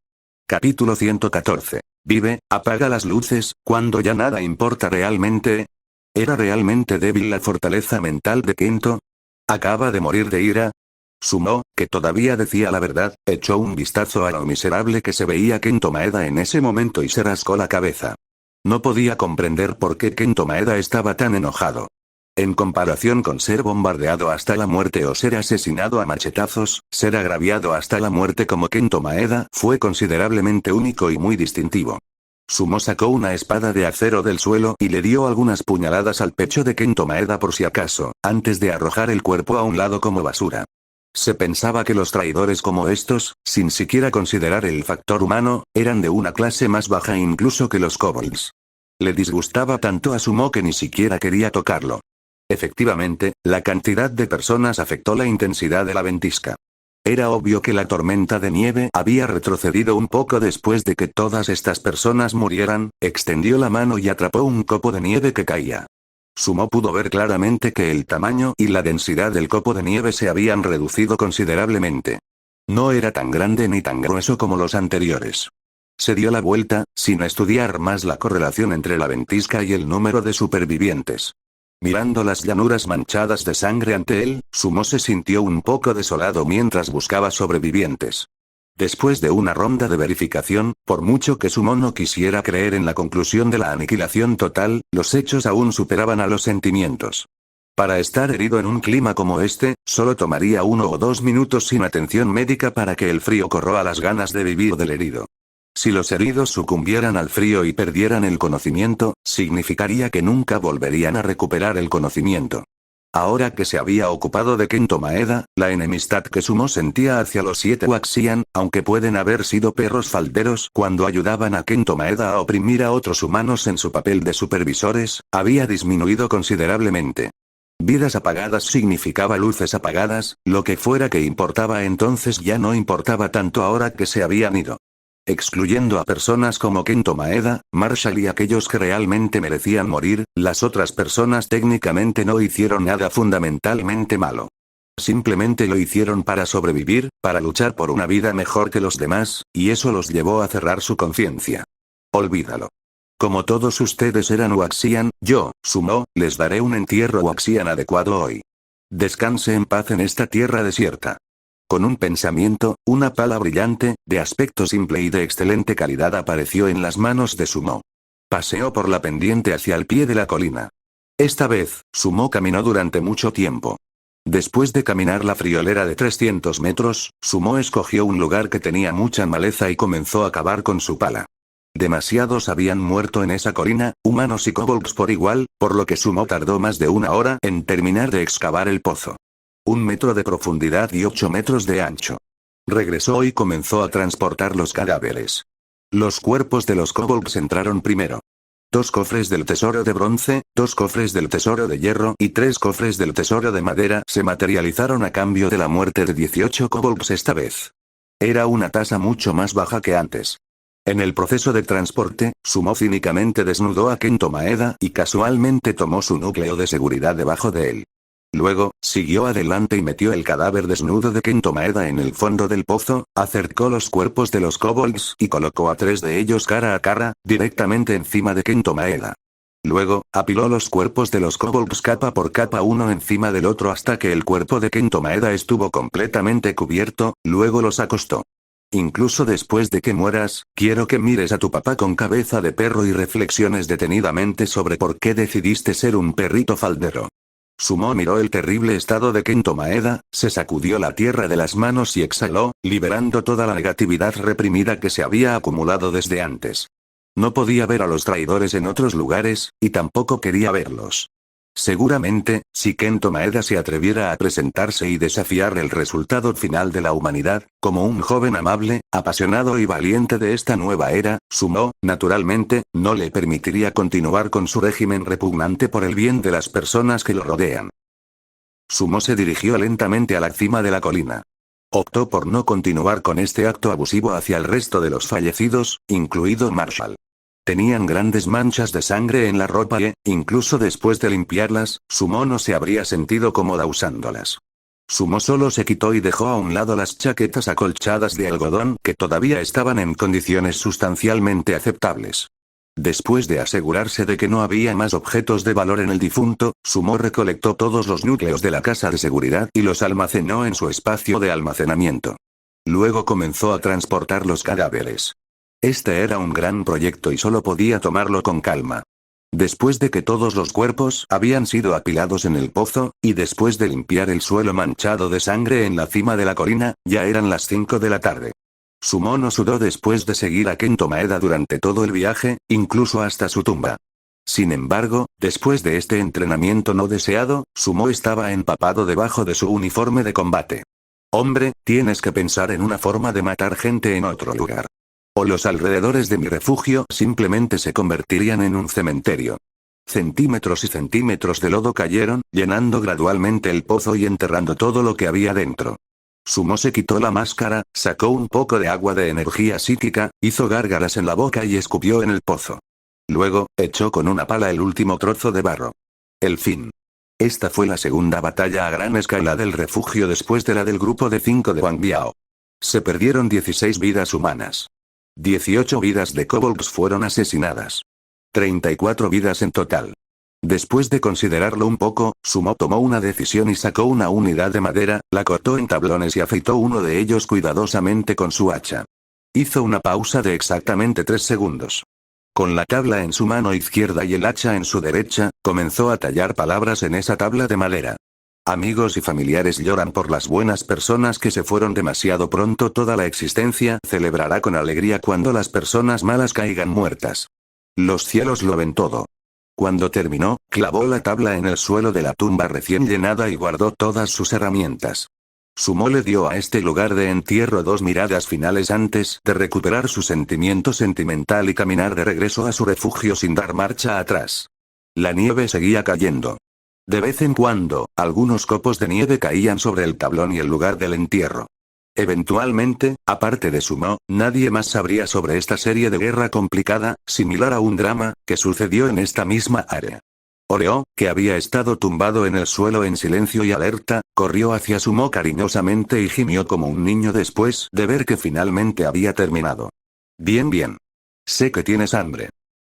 Capítulo 114. Vive, apaga las luces, cuando ya nada importa realmente. ¿Era realmente débil la fortaleza mental de Kento? ¿Acaba de morir de ira? Sumo, que todavía decía la verdad, echó un vistazo a lo miserable que se veía Kento Maeda en ese momento y se rascó la cabeza. No podía comprender por qué Kento Maeda estaba tan enojado. En comparación con ser bombardeado hasta la muerte o ser asesinado a machetazos, ser agraviado hasta la muerte como Kento Maeda fue considerablemente único y muy distintivo. Sumo sacó una espada de acero del suelo y le dio algunas puñaladas al pecho de Kento Maeda por si acaso, antes de arrojar el cuerpo a un lado como basura. Se pensaba que los traidores como estos, sin siquiera considerar el factor humano, eran de una clase más baja incluso que los kobolds. Le disgustaba tanto a Sumo que ni siquiera quería tocarlo. Efectivamente, la cantidad de personas afectó la intensidad de la ventisca. Era obvio que la tormenta de nieve había retrocedido un poco después de que todas estas personas murieran, extendió la mano y atrapó un copo de nieve que caía. Sumo pudo ver claramente que el tamaño y la densidad del copo de nieve se habían reducido considerablemente. No era tan grande ni tan grueso como los anteriores. Se dio la vuelta, sin estudiar más la correlación entre la ventisca y el número de supervivientes. Mirando las llanuras manchadas de sangre ante él, Sumo se sintió un poco desolado mientras buscaba sobrevivientes. Después de una ronda de verificación, por mucho que Sumo no quisiera creer en la conclusión de la aniquilación total, los hechos aún superaban a los sentimientos. Para estar herido en un clima como este, solo tomaría 1 o 2 minutos sin atención médica para que el frío corroa las ganas de vivir del herido. Si los heridos sucumbieran al frío y perdieran el conocimiento, significaría que nunca volverían a recuperar el conocimiento. Ahora que se había ocupado de Kento Maeda, la enemistad que Sumo sentía hacia los 7 Waxian, aunque pueden haber sido perros falderos cuando ayudaban a Kento Maeda a oprimir a otros humanos en su papel de supervisores, había disminuido considerablemente. Vidas apagadas significaba luces apagadas, lo que fuera que importaba entonces ya no importaba tanto ahora que se habían ido. Excluyendo a personas como Kento Maeda, Marshall y aquellos que realmente merecían morir, las otras personas técnicamente no hicieron nada fundamentalmente malo. Simplemente lo hicieron para sobrevivir, para luchar por una vida mejor que los demás, y eso los llevó a cerrar su conciencia. Olvídalo. Como todos ustedes eran Waxian, yo, Sumo, les daré un entierro Waxian adecuado hoy. Descanse en paz en esta tierra desierta. Con un pensamiento, una pala brillante, de aspecto simple y de excelente calidad apareció en las manos de Sumo. Paseó por la pendiente hacia el pie de la colina. Esta vez, Sumo caminó durante mucho tiempo. Después de caminar la friolera de 300 metros, Sumo escogió un lugar que tenía mucha maleza y comenzó a cavar con su pala. Demasiados habían muerto en esa colina, humanos y kobolds por igual, por lo que Sumo tardó más de 1 hora en terminar de excavar el pozo. 1 metro de profundidad y 8 metros de ancho. Regresó y comenzó a transportar los cadáveres. Los cuerpos de los kobolds entraron primero. 2 cofres del tesoro de bronce, 2 cofres del tesoro de hierro y 3 cofres del tesoro de madera se materializaron a cambio de la muerte de 18 kobolds esta vez. Era una tasa mucho más baja que antes. En el proceso de transporte, Sumo cínicamente desnudó a Kento Maeda y casualmente tomó su núcleo de seguridad debajo de él. Luego, siguió adelante y metió el cadáver desnudo de Kento Maeda en el fondo del pozo, acercó los cuerpos de los kobolds y colocó a 3 de ellos cara a cara, directamente encima de Kento Maeda. Luego, apiló los cuerpos de los kobolds capa por capa uno encima del otro hasta que el cuerpo de Kento Maeda estuvo completamente cubierto, luego los acostó. Incluso después de que mueras, quiero que mires a tu papá con cabeza de perro y reflexiones detenidamente sobre por qué decidiste ser un perrito faldero. Sumo miró el terrible estado de Kento Maeda, se sacudió la tierra de las manos y exhaló, liberando toda la negatividad reprimida que se había acumulado desde antes. No podía ver a los traidores en otros lugares, y tampoco quería verlos. Seguramente, si Kento Maeda se atreviera a presentarse y desafiar el resultado final de la humanidad, como un joven amable, apasionado y valiente de esta nueva era, Sumo, naturalmente, no le permitiría continuar con su régimen repugnante por el bien de las personas que lo rodean. Sumo se dirigió lentamente a la cima de la colina. Optó por no continuar con este acto abusivo hacia el resto de los fallecidos, incluido Marshall. Tenían grandes manchas de sangre en la ropa y, incluso después de limpiarlas, Sumo no se habría sentido cómoda usándolas. Sumo solo se quitó y dejó a un lado las chaquetas acolchadas de algodón que todavía estaban en condiciones sustancialmente aceptables. Después de asegurarse de que no había más objetos de valor en el difunto, Sumo recolectó todos los núcleos de la casa de seguridad y los almacenó en su espacio de almacenamiento. Luego comenzó a transportar los cadáveres. Este era un gran proyecto y solo podía tomarlo con calma. Después de que todos los cuerpos habían sido apilados en el pozo, y después de limpiar el suelo manchado de sangre en la cima de la colina, ya eran las 5 de la tarde. Sumo no sudó después de seguir a Kento Maeda durante todo el viaje, incluso hasta su tumba. Sin embargo, después de este entrenamiento no deseado, Sumo estaba empapado debajo de su uniforme de combate. Hombre, tienes que pensar en una forma de matar gente en otro lugar. O los alrededores de mi refugio simplemente se convertirían en un cementerio. Centímetros y centímetros de lodo cayeron, llenando gradualmente el pozo y enterrando todo lo que había dentro. Sumo se quitó la máscara, sacó un poco de agua de energía psíquica, hizo gárgaras en la boca y escupió en el pozo. Luego, echó con una pala el último trozo de barro. El fin. Esta fue la segunda batalla a gran escala del refugio después de la del grupo de 5 de Wang Biao. Se perdieron 16 vidas humanas. 18 vidas de kobolds fueron asesinadas. 34 vidas en total. Después de considerarlo un poco, Sumo tomó una decisión y sacó una unidad de madera, la cortó en tablones y afeitó uno de ellos cuidadosamente con su hacha. Hizo una pausa de exactamente 3 segundos. Con la tabla en su mano izquierda y el hacha en su derecha, comenzó a tallar palabras en esa tabla de madera. Amigos y familiares lloran por las buenas personas que se fueron demasiado pronto. Toda la existencia celebrará con alegría cuando las personas malas caigan muertas. Los cielos lo ven todo. Cuando terminó, clavó la tabla en el suelo de la tumba recién llenada y guardó todas sus herramientas. Sumo le dio a este lugar de entierro 2 miradas finales antes de recuperar su sentimiento sentimental y caminar de regreso a su refugio sin dar marcha atrás. La nieve seguía cayendo. De vez en cuando, algunos copos de nieve caían sobre el tablón y el lugar del entierro. Eventualmente, aparte de Sumo, nadie más sabría sobre esta serie de guerra complicada, similar a un drama, que sucedió en esta misma área. Oreo, que había estado tumbado en el suelo en silencio y alerta, corrió hacia Sumo cariñosamente y gimió como un niño después de ver que finalmente había terminado. Bien, bien. Sé que tienes hambre.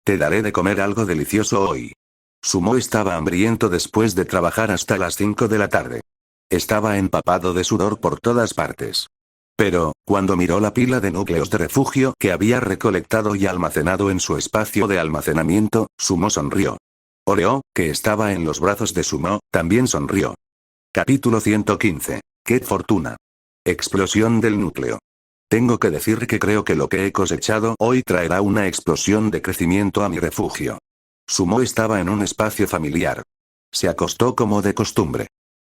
Te daré de comer algo delicioso hoy. Sumo estaba hambriento después de trabajar hasta las 5 de la tarde. Estaba empapado de sudor por todas partes. Pero, cuando miró la pila de núcleos de refugio que había recolectado y almacenado en su espacio de almacenamiento, Sumo sonrió. Oreo, que estaba en los brazos de Sumo, también sonrió. Capítulo 115. ¡Qué fortuna! Explosión del núcleo. Tengo que decir que creo que lo que he cosechado hoy traerá una explosión de crecimiento a mi refugio. Sumo estaba en un espacio familiar. Se acostó como de costumbre.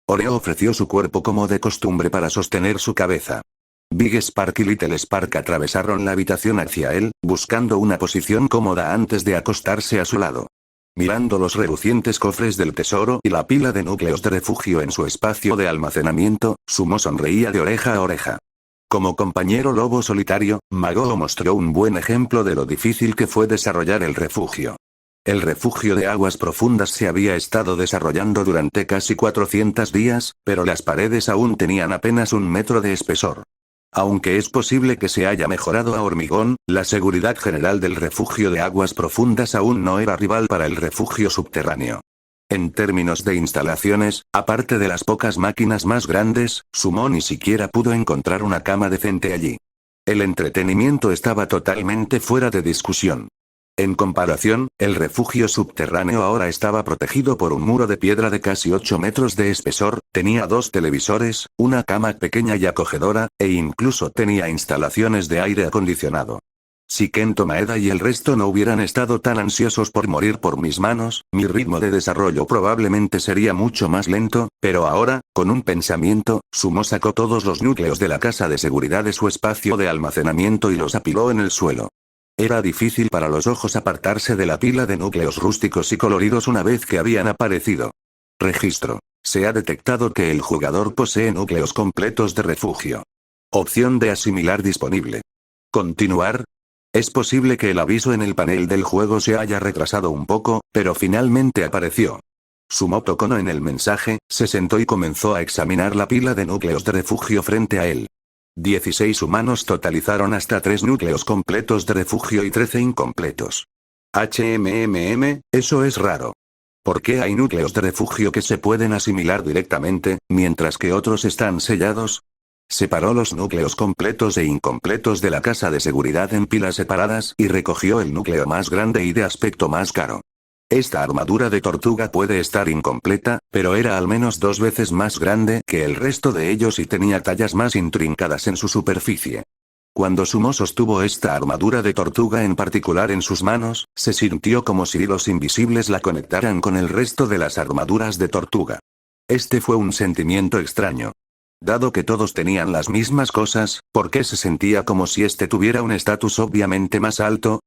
Oreo ofreció su cuerpo como de costumbre para sostener su cabeza. Big Spark y Little Spark atravesaron la habitación hacia él, buscando una posición cómoda antes de acostarse a su lado. Mirando los relucientes cofres del tesoro y la pila de núcleos de refugio en su espacio de almacenamiento, Sumo sonreía de oreja a oreja. Como compañero lobo solitario, Magoo mostró un buen ejemplo de lo difícil que fue desarrollar el refugio. El refugio de aguas profundas se había estado desarrollando durante casi 400 días, pero las paredes aún tenían apenas 1 metro de espesor. Aunque es posible que se haya mejorado a hormigón, la seguridad general del refugio de aguas profundas aún no era rival para el refugio subterráneo. En términos de instalaciones, aparte de las pocas máquinas más grandes, Sumo ni siquiera pudo encontrar una cama decente allí. El entretenimiento estaba totalmente fuera de discusión. En comparación, el refugio subterráneo ahora estaba protegido por un muro de piedra de casi 8 metros de espesor, tenía 2 televisores, una cama pequeña y acogedora, e incluso tenía instalaciones de aire acondicionado. Si Kento Maeda y el resto no hubieran estado tan ansiosos por morir por mis manos, mi ritmo de desarrollo probablemente sería mucho más lento, pero ahora, con un pensamiento, Sumo sacó todos los núcleos de la casa de seguridad de su espacio de almacenamiento y los apiló en el suelo. Era difícil para los ojos apartarse de la pila de núcleos rústicos y coloridos una vez que habían aparecido. Registro. Se ha detectado que el jugador posee núcleos completos de refugio. Opción de asimilar disponible. Continuar. Es posible que el aviso en el panel del juego se haya retrasado un poco, pero finalmente apareció. Sumo tocó en el mensaje, se sentó y comenzó a examinar la pila de núcleos de refugio frente a él. 16 humanos totalizaron hasta 3 núcleos completos de refugio y 13 incompletos. Eso es raro. ¿Por qué hay núcleos de refugio que se pueden asimilar directamente, mientras que otros están sellados? Separó los núcleos completos e incompletos de la casa de seguridad en pilas separadas y recogió el núcleo más grande y de aspecto más caro. Esta armadura de tortuga puede estar incompleta, pero era al menos 2 veces más grande que el resto de ellos y tenía tallas más intrincadas en su superficie. Cuando Sumo sostuvo esta armadura de tortuga en particular en sus manos, se sintió como si hilos invisibles la conectaran con el resto de las armaduras de tortuga. Este fue un sentimiento extraño. Dado que todos tenían las mismas cosas, ¿por qué se sentía como si este tuviera un estatus obviamente más alto?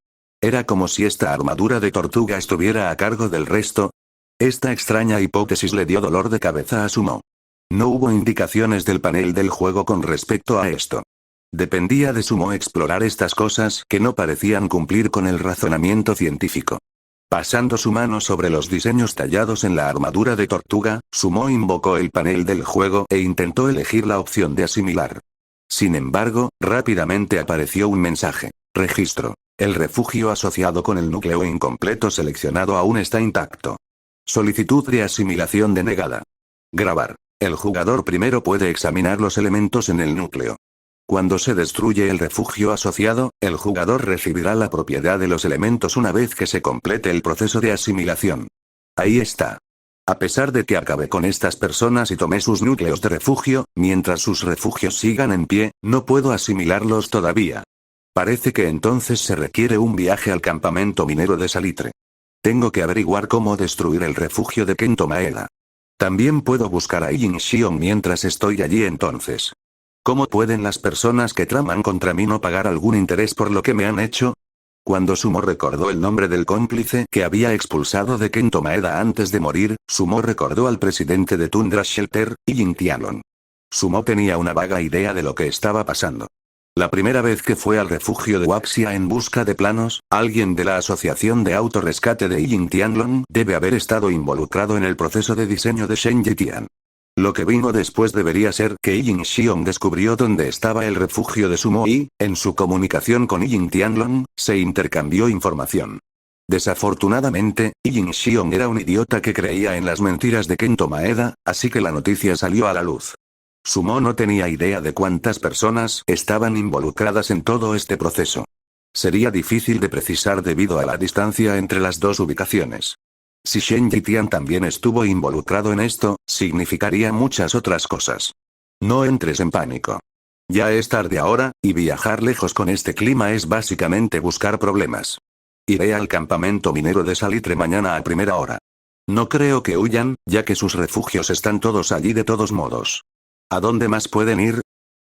Era como si esta armadura de tortuga estuviera a cargo del resto. Esta extraña hipótesis le dio dolor de cabeza a Sumo. No hubo indicaciones del panel del juego con respecto a esto. Dependía de Sumo explorar estas cosas que no parecían cumplir con el razonamiento científico. Pasando su mano sobre los diseños tallados en la armadura de tortuga, Sumo invocó el panel del juego e intentó elegir la opción de asimilar. Sin embargo, rápidamente apareció un mensaje. Registro. El refugio asociado con el núcleo incompleto seleccionado aún está intacto. Solicitud de asimilación denegada. Grabar. El jugador primero puede examinar los elementos en el núcleo. Cuando se destruye el refugio asociado, el jugador recibirá la propiedad de los elementos una vez que se complete el proceso de asimilación. Ahí está. A pesar de que acabé con estas personas y tomé sus núcleos de refugio, mientras sus refugios sigan en pie, no puedo asimilarlos todavía. Parece que entonces se requiere un viaje al campamento minero de Salitre. Tengo que averiguar cómo destruir el refugio de Kento Maeda. También puedo buscar a Yin Xion mientras estoy allí entonces. ¿Cómo pueden las personas que traman contra mí no pagar algún interés por lo que me han hecho? Cuando Sumo recordó el nombre del cómplice que había expulsado de Kento Maeda antes de morir, Sumo recordó al presidente de Tundra Shelter, Yin Tianlong. Sumo tenía una vaga idea de lo que estaba pasando. La primera vez que fue al refugio de Waxia en busca de planos, alguien de la asociación de autorrescate de Yin Tianlong debe haber estado involucrado en el proceso de diseño de Shen Yitian. Lo que vino después debería ser que Yin Xiong descubrió dónde estaba el refugio de Sumo y, en su comunicación con Yin Tianlong, se intercambió información. Desafortunadamente, Yin Xiong era un idiota que creía en las mentiras de Kento Maeda, así que la noticia salió a la luz. Sumo no tenía idea de cuántas personas estaban involucradas en todo este proceso. Sería difícil de precisar debido a la distancia entre las dos ubicaciones. Si Shen Yitian también estuvo involucrado en esto, significaría muchas otras cosas. No entres en pánico. Ya es tarde ahora, y viajar lejos con este clima es básicamente buscar problemas. Iré al campamento minero de Salitre mañana a primera hora. No creo que huyan, ya que sus refugios están todos allí de todos modos. ¿A dónde más pueden ir?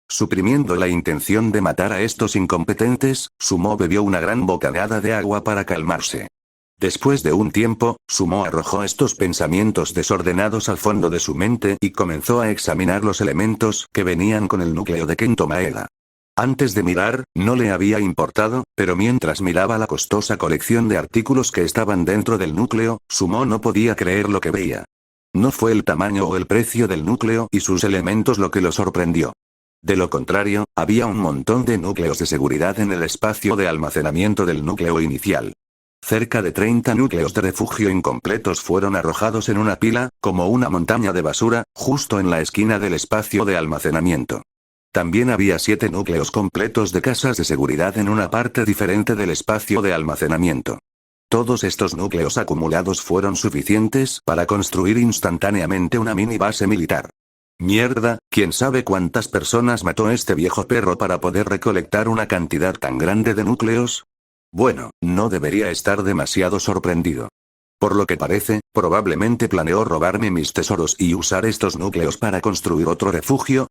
Suprimiendo la intención de matar a estos incompetentes, Sumo bebió una gran bocanada de agua para calmarse. Después de un tiempo, Sumo arrojó estos pensamientos desordenados al fondo de su mente y comenzó a examinar los elementos que venían con el núcleo de Kento Maeda. Antes de mirar, no le había importado, pero mientras miraba la costosa colección de artículos que estaban dentro del núcleo, Sumo no podía creer lo que veía. No fue el tamaño o el precio del núcleo y sus elementos lo que lo sorprendió. De lo contrario, había un montón de núcleos de seguridad en el espacio de almacenamiento del núcleo inicial. Cerca de 30 núcleos de refugio incompletos fueron arrojados en una pila, como una montaña de basura, justo en la esquina del espacio de almacenamiento. También había 7 núcleos completos de casas de seguridad en una parte diferente del espacio de almacenamiento. Todos estos núcleos acumulados fueron suficientes para construir instantáneamente una mini base militar. Mierda, ¿quién sabe cuántas personas mató este viejo perro para poder recolectar una cantidad tan grande de núcleos? Bueno, no debería estar demasiado sorprendido. Por lo que parece, probablemente planeó robarme mis tesoros y usar estos núcleos para construir otro refugio.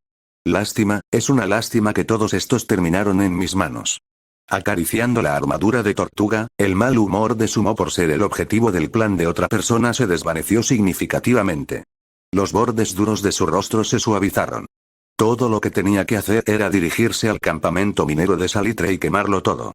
Lástima, es una lástima que todos estos terminaron en mis manos. Acariciando la armadura de tortuga, el mal humor de Sumo por ser el objetivo del plan de otra persona se desvaneció significativamente. Los bordes duros de su rostro se suavizaron. Todo lo que tenía que hacer era dirigirse al campamento minero de Salitre y quemarlo todo.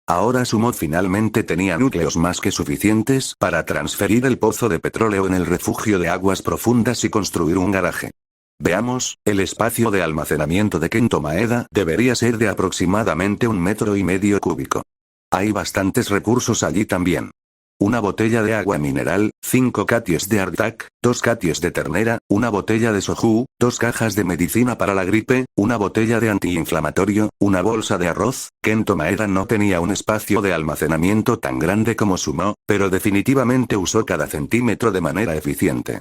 Ahora Sumo finalmente tenía núcleos más que suficientes para transferir el pozo de petróleo en el refugio de aguas profundas y construir un garaje. Veamos, el espacio de almacenamiento de Kento Maeda debería ser de aproximadamente 1,5 metros cúbicos. Hay bastantes recursos allí también. Una botella de agua mineral, 5 caties de Artak, 2 caties de ternera, una botella de soju, 2 cajas de medicina para la gripe, una botella de antiinflamatorio, una bolsa de arroz. Kento Maeda no tenía un espacio de almacenamiento tan grande como Sumo, pero definitivamente usó cada centímetro de manera eficiente.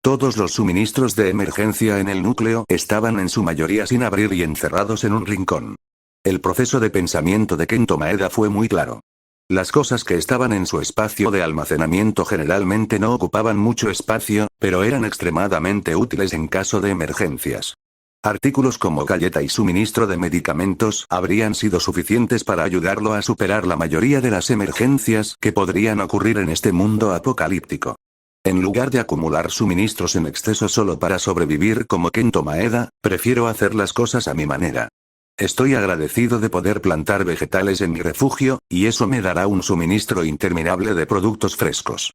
Todos los suministros de emergencia en el núcleo estaban en su mayoría sin abrir y encerrados en un rincón. El proceso de pensamiento de Kento Maeda fue muy claro. Las cosas que estaban en su espacio de almacenamiento generalmente no ocupaban mucho espacio, pero eran extremadamente útiles en caso de emergencias. Artículos como galleta y suministro de medicamentos habrían sido suficientes para ayudarlo a superar la mayoría de las emergencias que podrían ocurrir en este mundo apocalíptico. En lugar de acumular suministros en exceso solo para sobrevivir como Kento Maeda, prefiero hacer las cosas a mi manera. Estoy agradecido de poder plantar vegetales en mi refugio, y eso me dará un suministro interminable de productos frescos.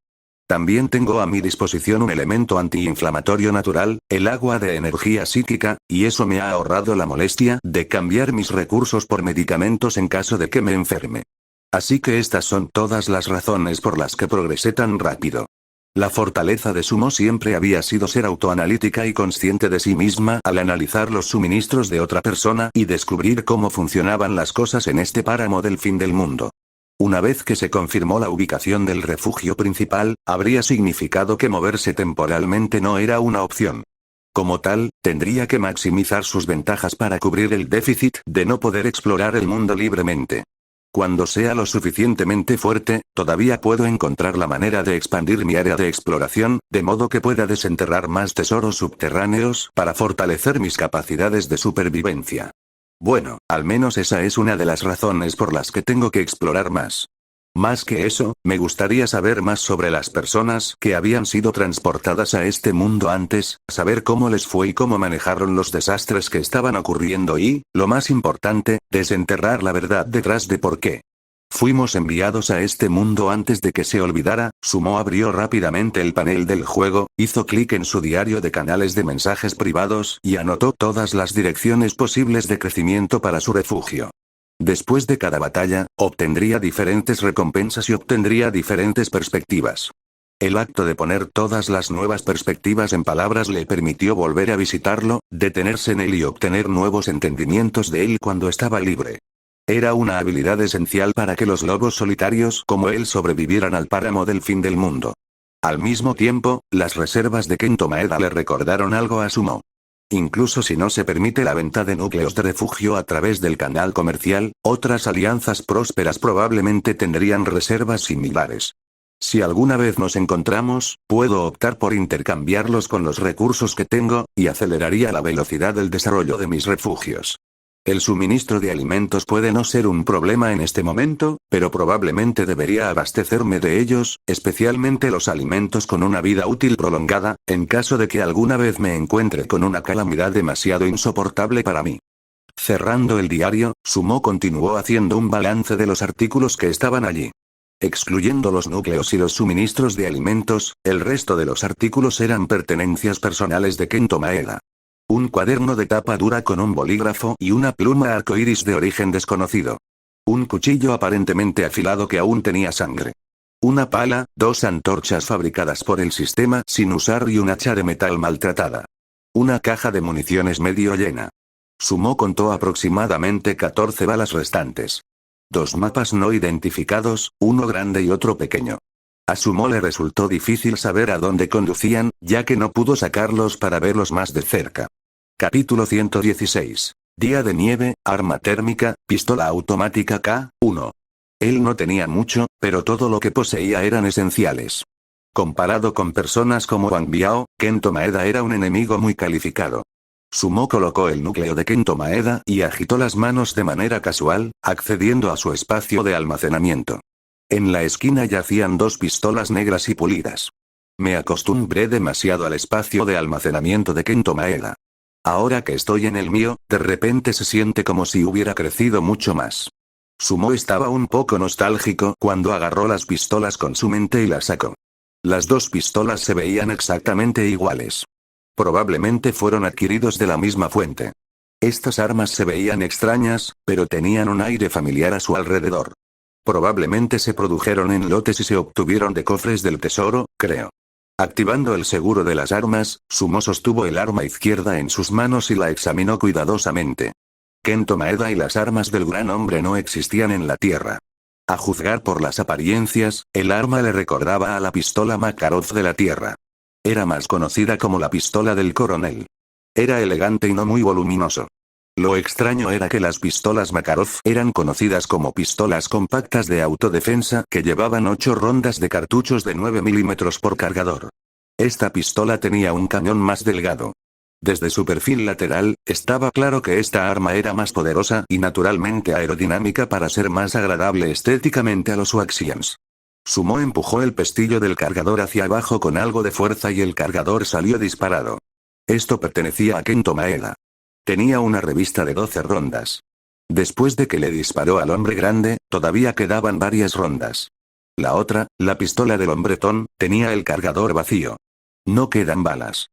También tengo a mi disposición un elemento antiinflamatorio natural, el agua de energía psíquica, y eso me ha ahorrado la molestia de cambiar mis recursos por medicamentos en caso de que me enferme. Así que estas son todas las razones por las que progresé tan rápido. La fortaleza de Sumo siempre había sido ser autoanalítica y consciente de sí misma al analizar los suministros de otra persona y descubrir cómo funcionaban las cosas en este páramo del fin del mundo. Una vez que se confirmó la ubicación del refugio principal, habría significado que moverse temporalmente no era una opción. Como tal, tendría que maximizar sus ventajas para cubrir el déficit de no poder explorar el mundo libremente. Cuando sea lo suficientemente fuerte, todavía puedo encontrar la manera de expandir mi área de exploración, de modo que pueda desenterrar más tesoros subterráneos para fortalecer mis capacidades de supervivencia. Bueno, al menos esa es una de las razones por las que tengo que explorar más. Más que eso, me gustaría saber más sobre las personas que habían sido transportadas a este mundo antes, saber cómo les fue y cómo manejaron los desastres que estaban ocurriendo y, lo más importante, desenterrar la verdad detrás de por qué fuimos enviados a este mundo antes de que se olvidara. Sumo abrió rápidamente el panel del juego, hizo clic en su diario de canales de mensajes privados y anotó todas las direcciones posibles de crecimiento para su refugio. Después de cada batalla, obtendría diferentes recompensas y obtendría diferentes perspectivas. El acto de poner todas las nuevas perspectivas en palabras le permitió volver a visitarlo, detenerse en él y obtener nuevos entendimientos de él cuando estaba libre. Era una habilidad esencial para que los lobos solitarios como él sobrevivieran al páramo del fin del mundo. Al mismo tiempo, las reservas de Kento Maeda le recordaron algo a Sumo. Incluso si no se permite la venta de núcleos de refugio a través del canal comercial, otras alianzas prósperas probablemente tendrían reservas similares. Si alguna vez nos encontramos, puedo optar por intercambiarlos con los recursos que tengo, y aceleraría la velocidad del desarrollo de mis refugios. El suministro de alimentos puede no ser un problema en este momento, pero probablemente debería abastecerme de ellos, especialmente los alimentos con una vida útil prolongada, en caso de que alguna vez me encuentre con una calamidad demasiado insoportable para mí. Cerrando el diario, Sumo continuó haciendo un balance de los artículos que estaban allí. Excluyendo los núcleos y los suministros de alimentos, el resto de los artículos eran pertenencias personales de Kento Maeda. Un cuaderno de tapa dura con un bolígrafo y una pluma arcoíris de origen desconocido. Un cuchillo aparentemente afilado que aún tenía sangre. Una pala, 2 antorchas fabricadas por el sistema sin usar y un hacha de metal maltratada. Una caja de municiones medio llena. Sumo contó aproximadamente 14 balas restantes. 2 mapas no identificados, uno grande y otro pequeño. A Sumo le resultó difícil saber a dónde conducían, ya que no pudo sacarlos para verlos más de cerca. Capítulo 116. Día de nieve, arma térmica, pistola automática K1. Él no tenía mucho, pero todo lo que poseía eran esenciales. Comparado con personas como Wang Biao, Kento Maeda era un enemigo muy calificado. Sumo colocó el núcleo de Kento Maeda y agitó las manos de manera casual, accediendo a su espacio de almacenamiento. En la esquina yacían 2 pistolas negras y pulidas. Me acostumbré demasiado al espacio de almacenamiento de Kento Maeda. Ahora que estoy en el mío, de repente se siente como si hubiera crecido mucho más. Sumo estaba un poco nostálgico cuando agarró las pistolas con su mente y las sacó. Las 2 pistolas se veían exactamente iguales. Probablemente fueron adquiridos de la misma fuente. Estas armas se veían extrañas, pero tenían un aire familiar a su alrededor. Probablemente se produjeron en lotes y se obtuvieron de cofres del tesoro, creo. Activando el seguro de las armas, Sumo sostuvo el arma izquierda en sus manos y la examinó cuidadosamente. Kento Maeda y las armas del gran hombre no existían en la Tierra. A juzgar por las apariencias, el arma le recordaba a la pistola Makarov de la Tierra. Era más conocida como la pistola del coronel. Era elegante y no muy voluminoso. Lo extraño era que las pistolas Makarov eran conocidas como pistolas compactas de autodefensa que llevaban 8 rondas de cartuchos de 9 milímetros por cargador. Esta pistola tenía un cañón más delgado. Desde su perfil lateral, estaba claro que esta arma era más poderosa y naturalmente aerodinámica para ser más agradable estéticamente a los Waxians. Sumo empujó el pestillo del cargador hacia abajo con algo de fuerza y el cargador salió disparado. Esto pertenecía a Kento Maeda. Tenía una revista de 12 rondas. Después de que le disparó al hombre grande, todavía quedaban varias rondas. La otra, la pistola del hombretón, tenía el cargador vacío. No quedan balas.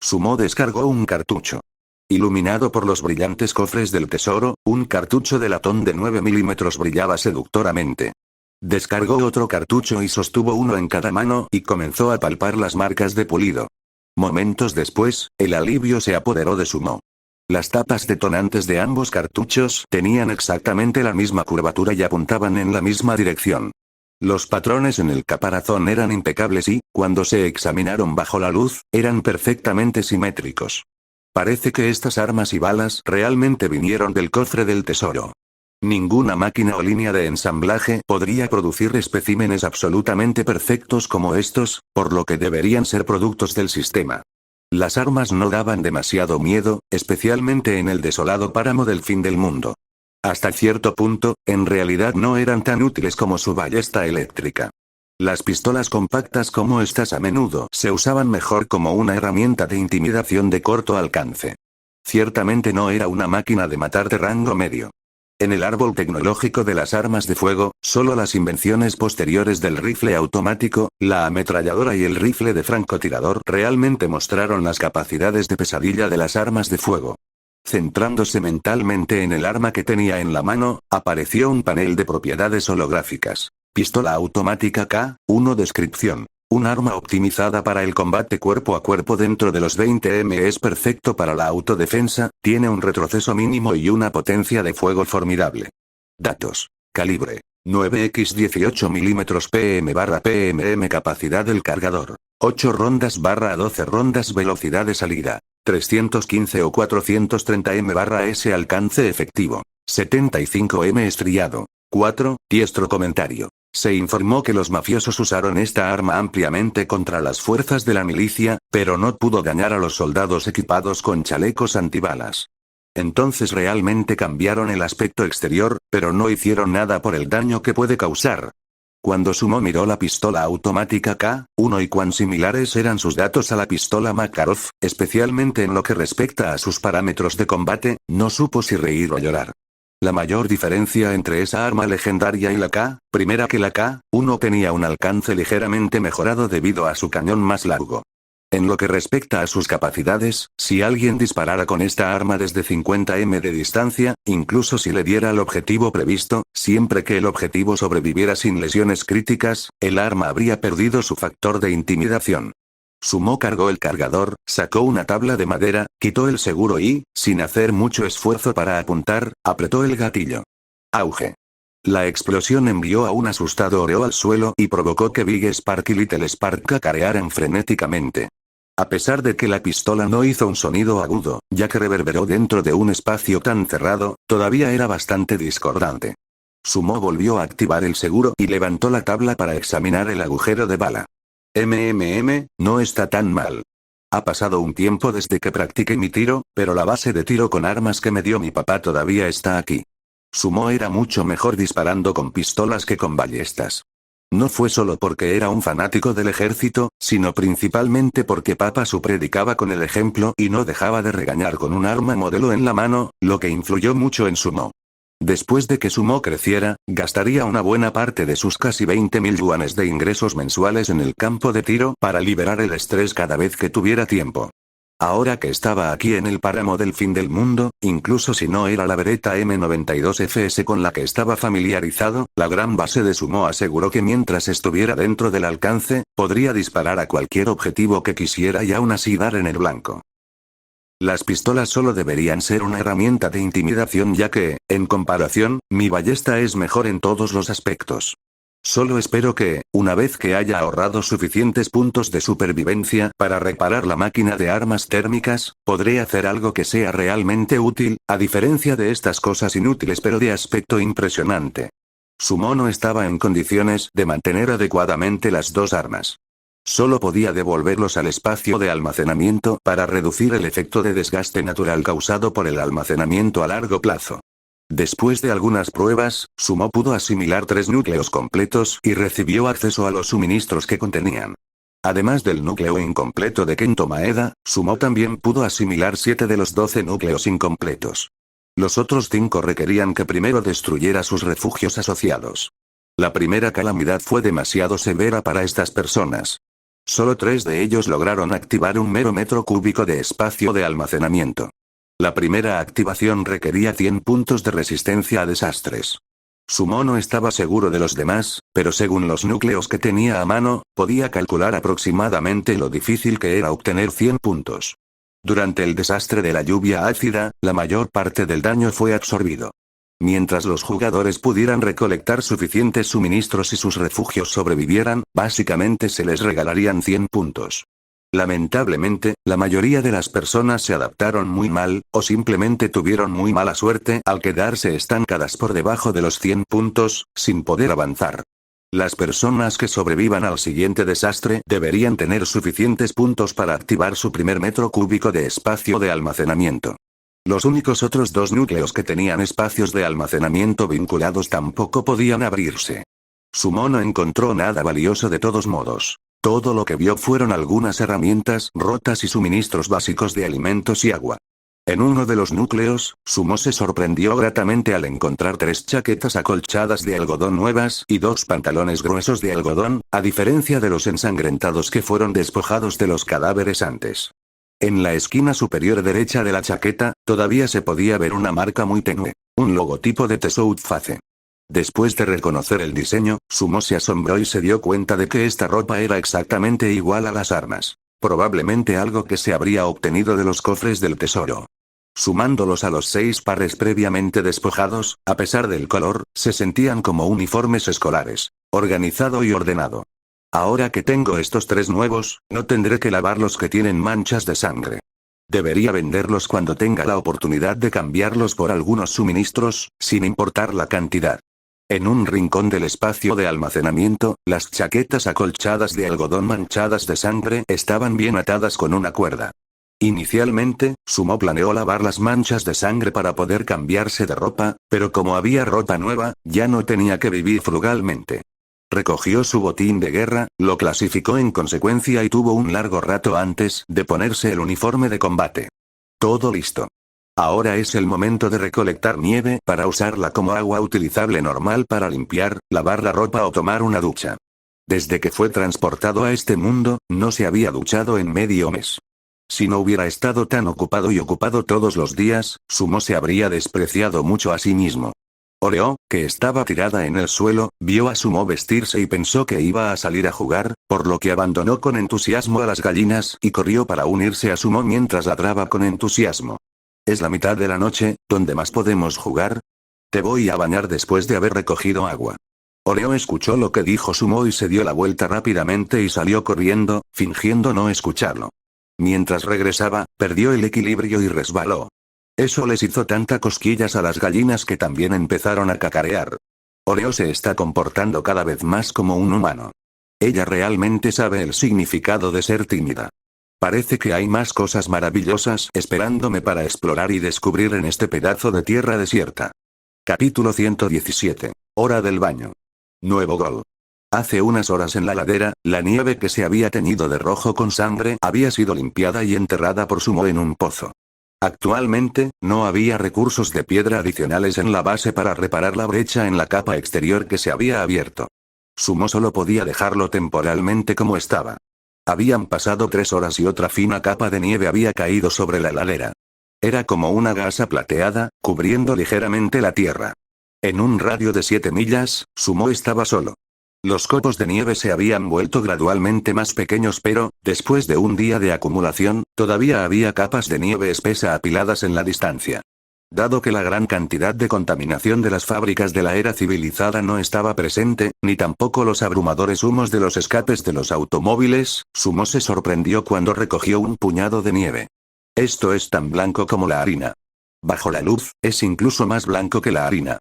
Sumo descargó un cartucho. Iluminado por los brillantes cofres del tesoro, un cartucho de latón de 9 milímetros brillaba seductoramente. Descargó otro cartucho y sostuvo uno en cada mano y comenzó a palpar las marcas de pulido. Momentos después, el alivio se apoderó de Sumo. Las tapas detonantes de ambos cartuchos tenían exactamente la misma curvatura y apuntaban en la misma dirección. Los patrones en el caparazón eran impecables y, cuando se examinaron bajo la luz, eran perfectamente simétricos. Parece que estas armas y balas realmente vinieron del cofre del tesoro. Ninguna máquina o línea de ensamblaje podría producir especímenes absolutamente perfectos como estos, por lo que deberían ser productos del sistema. Las armas no daban demasiado miedo, especialmente en el desolado páramo del fin del mundo. Hasta cierto punto, en realidad no eran tan útiles como su ballesta eléctrica. Las pistolas compactas como estas a menudo se usaban mejor como una herramienta de intimidación de corto alcance. Ciertamente no era una máquina de matar de rango medio. En el árbol tecnológico de las armas de fuego, solo las invenciones posteriores del rifle automático, la ametralladora y el rifle de francotirador realmente mostraron las capacidades de pesadilla de las armas de fuego. Centrándose mentalmente en el arma que tenía en la mano, apareció un panel de propiedades holográficas. Pistola automática K1 descripción. Un arma optimizada para el combate cuerpo a cuerpo dentro de los 20 m es perfecto para la autodefensa, tiene un retroceso mínimo y una potencia de fuego formidable. Datos. Calibre. 9x 18 mm PM/PMM capacidad del cargador. 8 rondas barra 12 rondas velocidad de salida. 315 o 430 m/s alcance efectivo. 75 m estriado. 4. Diestro comentario. Se informó que los mafiosos usaron esta arma ampliamente contra las fuerzas de la milicia, pero no pudo dañar a los soldados equipados con chalecos antibalas. Entonces realmente cambiaron el aspecto exterior, pero no hicieron nada por el daño que puede causar. Cuando Sumo miró la pistola automática K1 y cuán similares eran sus datos a la pistola Makarov, especialmente en lo que respecta a sus parámetros de combate, no supo si reír o llorar. La mayor diferencia entre esa arma legendaria y la K1 que la K1 tenía un alcance ligeramente mejorado debido a su cañón más largo. En lo que respecta a sus capacidades, si alguien disparara con esta arma desde 50 m de distancia, incluso si le diera el objetivo previsto, siempre que el objetivo sobreviviera sin lesiones críticas, el arma habría perdido su factor de intimidación. Sumo cargó el cargador, sacó una tabla de madera, quitó el seguro y, sin hacer mucho esfuerzo para apuntar, apretó el gatillo. Auge. La explosión envió a un asustado Oreo al suelo y provocó que Big Spark y Little Spark cacarearan frenéticamente. A pesar de que la pistola no hizo un sonido agudo, ya que reverberó dentro de un espacio tan cerrado, todavía era bastante discordante. Sumo volvió a activar el seguro y levantó la tabla para examinar el agujero de bala. No está tan mal. Ha pasado un tiempo desde que practiqué mi tiro, pero la base de tiro con armas que me dio mi papá todavía está aquí. Sumo era mucho mejor disparando con pistolas que con ballestas. No fue solo porque era un fanático del ejército, sino principalmente porque Papa Su predicaba con el ejemplo y no dejaba de regañar con un arma modelo en la mano, lo que influyó mucho en Sumo. Después de que Sumo creciera, gastaría una buena parte de sus casi 20.000 yuanes de ingresos mensuales en el campo de tiro para liberar el estrés cada vez que tuviera tiempo. Ahora que estaba aquí en el páramo del fin del mundo, incluso si no era la Beretta M92FS con la que estaba familiarizado, la gran base de Sumo aseguró que mientras estuviera dentro del alcance, podría disparar a cualquier objetivo que quisiera y aún así dar en el blanco. Las pistolas solo deberían ser una herramienta de intimidación ya que, en comparación, mi ballesta es mejor en todos los aspectos. Solo espero que, una vez que haya ahorrado suficientes puntos de supervivencia para reparar la máquina de armas térmicas, podré hacer algo que sea realmente útil, a diferencia de estas cosas inútiles pero de aspecto impresionante. Sumo no estaba en condiciones de mantener adecuadamente las dos armas. Solo podía devolverlos al espacio de almacenamiento para reducir el efecto de desgaste natural causado por el almacenamiento a largo plazo. Después de algunas pruebas, Sumo pudo asimilar 3 núcleos completos y recibió acceso a los suministros que contenían. Además del núcleo incompleto de Kento Maeda, Sumo también pudo asimilar 7 de los 12 núcleos incompletos. Los otros 5 requerían que primero destruyera sus refugios asociados. La primera calamidad fue demasiado severa para estas personas. Solo 3 de ellos lograron activar un mero metro cúbico de espacio de almacenamiento. La primera activación requería 100 puntos de resistencia a desastres. Sumo no estaba seguro de los demás, pero según los núcleos que tenía a mano, podía calcular aproximadamente lo difícil que era obtener 100 puntos. Durante el desastre de la lluvia ácida, la mayor parte del daño fue absorbido. Mientras los jugadores pudieran recolectar suficientes suministros y sus refugios sobrevivieran, básicamente se les regalarían 100 puntos. Lamentablemente, la mayoría de las personas se adaptaron muy mal, o simplemente tuvieron muy mala suerte al quedarse estancadas por debajo de los 100 puntos, sin poder avanzar. Las personas que sobrevivan al siguiente desastre deberían tener suficientes puntos para activar su primer metro cúbico de espacio de almacenamiento. Los únicos otros 2 núcleos que tenían espacios de almacenamiento vinculados tampoco podían abrirse. Sumo no encontró nada valioso de todos modos. Todo lo que vio fueron algunas herramientas rotas y suministros básicos de alimentos y agua. En uno de los núcleos, Sumo se sorprendió gratamente al encontrar 3 chaquetas acolchadas de algodón nuevas y 2 pantalones gruesos de algodón, a diferencia de los ensangrentados que fueron despojados de los cadáveres antes. En la esquina superior derecha de la chaqueta, todavía se podía ver una marca muy tenue, un logotipo de The South Face. Después de reconocer el diseño, Sumo se asombró y se dio cuenta de que esta ropa era exactamente igual a las armas. Probablemente algo que se habría obtenido de los cofres del tesoro. Sumándolos a los 6 pares previamente despojados, a pesar del color, se sentían como uniformes escolares. Organizado y ordenado. Ahora que tengo estos 3 nuevos, no tendré que lavar los que tienen manchas de sangre. Debería venderlos cuando tenga la oportunidad de cambiarlos por algunos suministros, sin importar la cantidad. En un rincón del espacio de almacenamiento, las chaquetas acolchadas de algodón manchadas de sangre estaban bien atadas con una cuerda. Inicialmente, Sumo planeó lavar las manchas de sangre para poder cambiarse de ropa, pero como había ropa nueva, ya no tenía que vivir frugalmente. Recogió su botín de guerra, lo clasificó en consecuencia y tuvo un largo rato antes de ponerse el uniforme de combate. Todo listo. Ahora es el momento de recolectar nieve para usarla como agua utilizable normal para limpiar, lavar la ropa o tomar una ducha. Desde que fue transportado a este mundo, no se había duchado en medio mes. Si no hubiera estado tan ocupado y ocupado todos los días, Sumo se habría despreciado mucho a sí mismo. Oreo, que estaba tirada en el suelo, vio a Sumo vestirse y pensó que iba a salir a jugar, por lo que abandonó con entusiasmo a las gallinas y corrió para unirse a Sumo mientras ladraba con entusiasmo. Es la mitad de la noche, ¿dónde más podemos jugar? Te voy a bañar después de haber recogido agua. Oreo escuchó lo que dijo Sumo y se dio la vuelta rápidamente y salió corriendo, fingiendo no escucharlo. Mientras regresaba, perdió el equilibrio y resbaló. Eso les hizo tanta cosquillas a las gallinas que también empezaron a cacarear. Oreo se está comportando cada vez más como un humano. Ella realmente sabe el significado de ser tímida. Parece que hay más cosas maravillosas esperándome para explorar y descubrir en este pedazo de tierra desierta. Capítulo 117. Hora del baño. Nuevo gol. Hace unas horas en la ladera, la nieve que se había teñido de rojo con sangre había sido limpiada y enterrada por Sumo en un pozo. Actualmente, no había recursos de piedra adicionales en la base para reparar la brecha en la capa exterior que se había abierto. Sumo solo podía dejarlo temporalmente como estaba. Habían pasado 3 horas y otra fina capa de nieve había caído sobre la ladera. Era como una gasa plateada, cubriendo ligeramente la tierra. En un radio de 7 millas, Sumo estaba solo. Los copos de nieve se habían vuelto gradualmente más pequeños pero, después de un día de acumulación, todavía había capas de nieve espesa apiladas en la distancia. Dado que la gran cantidad de contaminación de las fábricas de la era civilizada no estaba presente, ni tampoco los abrumadores humos de los escapes de los automóviles, Sumo se sorprendió cuando recogió un puñado de nieve. Esto es tan blanco como la harina. Bajo la luz, es incluso más blanco que la harina.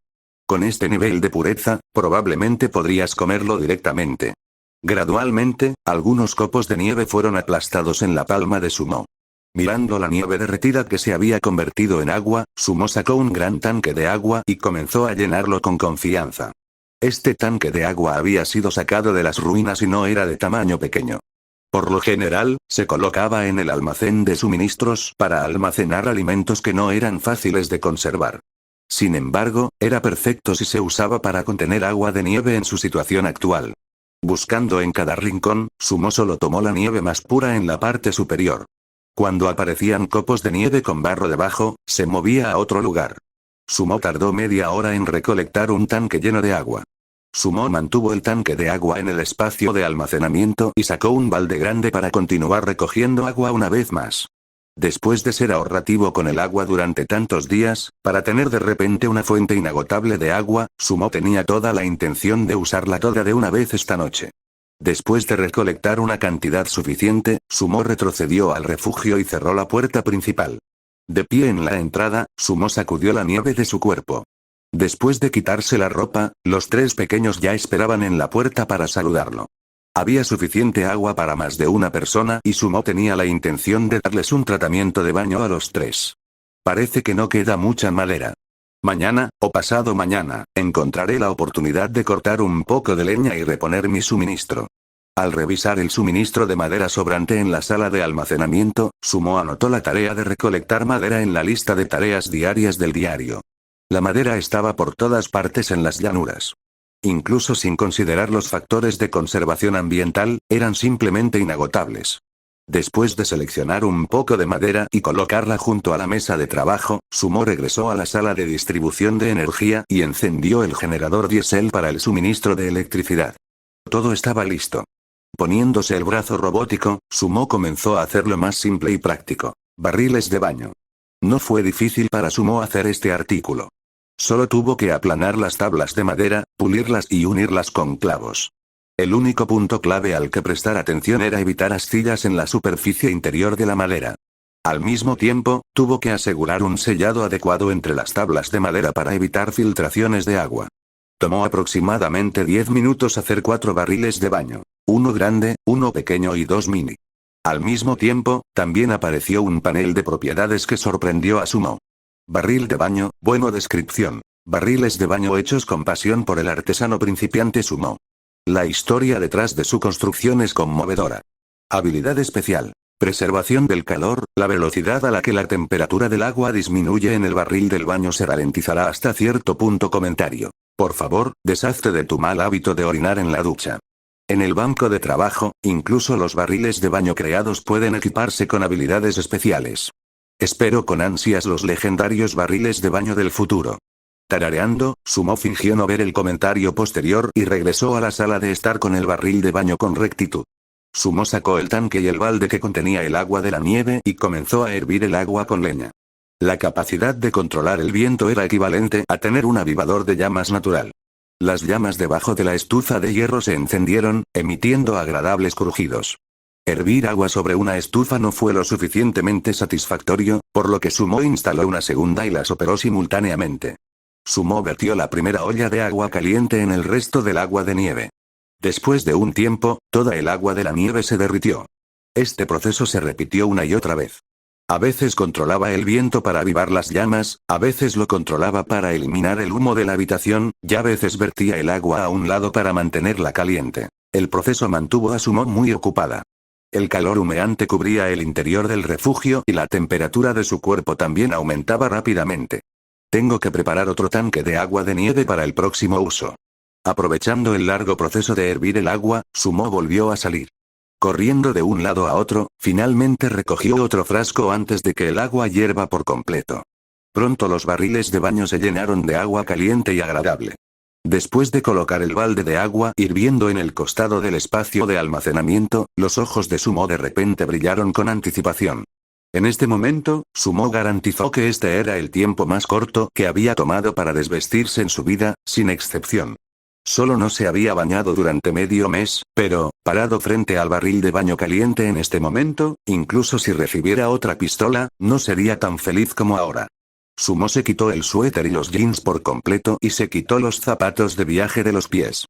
Con este nivel de pureza, probablemente podrías comerlo directamente. Gradualmente, algunos copos de nieve fueron aplastados en la palma de Sumo. Mirando la nieve derretida que se había convertido en agua, Sumo sacó un gran tanque de agua y comenzó a llenarlo con confianza. Este tanque de agua había sido sacado de las ruinas y no era de tamaño pequeño. Por lo general, se colocaba en el almacén de suministros para almacenar alimentos que no eran fáciles de conservar. Sin embargo, era perfecto si se usaba para contener agua de nieve en su situación actual. Buscando en cada rincón, Sumo solo tomó la nieve más pura en la parte superior. Cuando aparecían copos de nieve con barro debajo, se movía a otro lugar. Sumo tardó media hora en recolectar un tanque lleno de agua. Sumo mantuvo el tanque de agua en el espacio de almacenamiento y sacó un balde grande para continuar recogiendo agua una vez más. Después de ser ahorrativo con el agua durante tantos días, para tener de repente una fuente inagotable de agua, Sumo tenía toda la intención de usarla toda de una vez esta noche. Después de recolectar una cantidad suficiente, Sumo retrocedió al refugio y cerró la puerta principal. De pie en la entrada, Sumo sacudió la nieve de su cuerpo. Después de quitarse la ropa, los 3 pequeños ya esperaban en la puerta para saludarlo. Había suficiente agua para más de una persona y Sumo tenía la intención de darles un tratamiento de baño a los 3. Parece que no queda mucha madera. Mañana, o pasado mañana, encontraré la oportunidad de cortar un poco de leña y reponer mi suministro. Al revisar el suministro de madera sobrante en la sala de almacenamiento, Sumo anotó la tarea de recolectar madera en la lista de tareas diarias del diario. La madera estaba por todas partes en las llanuras. Incluso sin considerar los factores de conservación ambiental, eran simplemente inagotables. Después de seleccionar un poco de madera y colocarla junto a la mesa de trabajo, Sumo regresó a la sala de distribución de energía y encendió el generador diésel para el suministro de electricidad. Todo estaba listo. Poniéndose el brazo robótico, Sumo comenzó a hacerlo más simple y práctico. Barriles de baño. No fue difícil para Sumo hacer este artículo. Solo tuvo que aplanar las tablas de madera, pulirlas y unirlas con clavos. El único punto clave al que prestar atención era evitar astillas en la superficie interior de la madera. Al mismo tiempo, tuvo que asegurar un sellado adecuado entre las tablas de madera para evitar filtraciones de agua. Tomó aproximadamente 10 minutos hacer 4 barriles de baño. Uno grande, uno pequeño y 2 mini. Al mismo tiempo, también apareció un panel de propiedades que sorprendió a Sumo. Barril de baño, bueno descripción. Barriles de baño hechos con pasión por el artesano principiante Sumo. La historia detrás de su construcción es conmovedora. Habilidad especial. Preservación del calor, la velocidad a la que la temperatura del agua disminuye en el barril del baño se ralentizará hasta cierto punto. Comentario. Por favor, deshazte de tu mal hábito de orinar en la ducha. En el banco de trabajo, incluso los barriles de baño creados pueden equiparse con habilidades especiales. Espero con ansias los legendarios barriles de baño del futuro. Tarareando, Sumo fingió no ver el comentario posterior y regresó a la sala de estar con el barril de baño con rectitud. Sumo sacó el tanque y el balde que contenía el agua de la nieve y comenzó a hervir el agua con leña. La capacidad de controlar el viento era equivalente a tener un avivador de llamas natural. Las llamas debajo de la estufa de hierro se encendieron, emitiendo agradables crujidos. Hervir agua sobre una estufa no fue lo suficientemente satisfactorio, por lo que Sumo instaló una segunda y las operó simultáneamente. Sumo vertió la primera olla de agua caliente en el resto del agua de nieve. Después de un tiempo, toda el agua de la nieve se derritió. Este proceso se repitió una y otra vez. A veces controlaba el viento para avivar las llamas, a veces lo controlaba para eliminar el humo de la habitación, y a veces vertía el agua a un lado para mantenerla caliente. El proceso mantuvo a Sumo muy ocupada. El calor humeante cubría el interior del refugio y la temperatura de su cuerpo también aumentaba rápidamente. Tengo que preparar otro tanque de agua de nieve para el próximo uso. Aprovechando el largo proceso de hervir el agua, Sumo volvió a salir. Corriendo de un lado a otro, finalmente recogió otro frasco antes de que el agua hierva por completo. Pronto los barriles de baño se llenaron de agua caliente y agradable. Después de colocar el balde de agua hirviendo en el costado del espacio de almacenamiento, los ojos de Sumo de repente brillaron con anticipación. En este momento, Sumo garantizó que este era el tiempo más corto que había tomado para desvestirse en su vida, sin excepción. Solo no se había bañado durante medio mes, pero, parado frente al barril de baño caliente en este momento, incluso si recibiera otra pistola, no sería tan feliz como ahora. Sumo se quitó el suéter y los jeans por completo y se quitó los zapatos de viaje de los pies.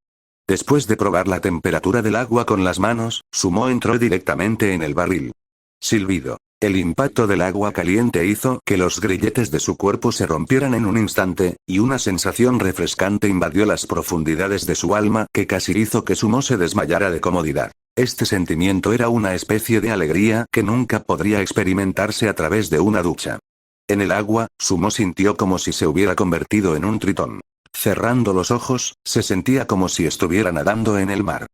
Después de probar la temperatura del agua con las manos, Sumo entró directamente en el barril. Silbido. El impacto del agua caliente hizo que los grilletes de su cuerpo se rompieran en un instante, y una sensación refrescante invadió las profundidades de su alma que casi hizo que Sumo se desmayara de comodidad. Este sentimiento era una especie de alegría que nunca podría experimentarse a través de una ducha. En el agua, Sumo sintió como si se hubiera convertido en un tritón. Cerrando los ojos, se sentía como si estuviera nadando en el mar.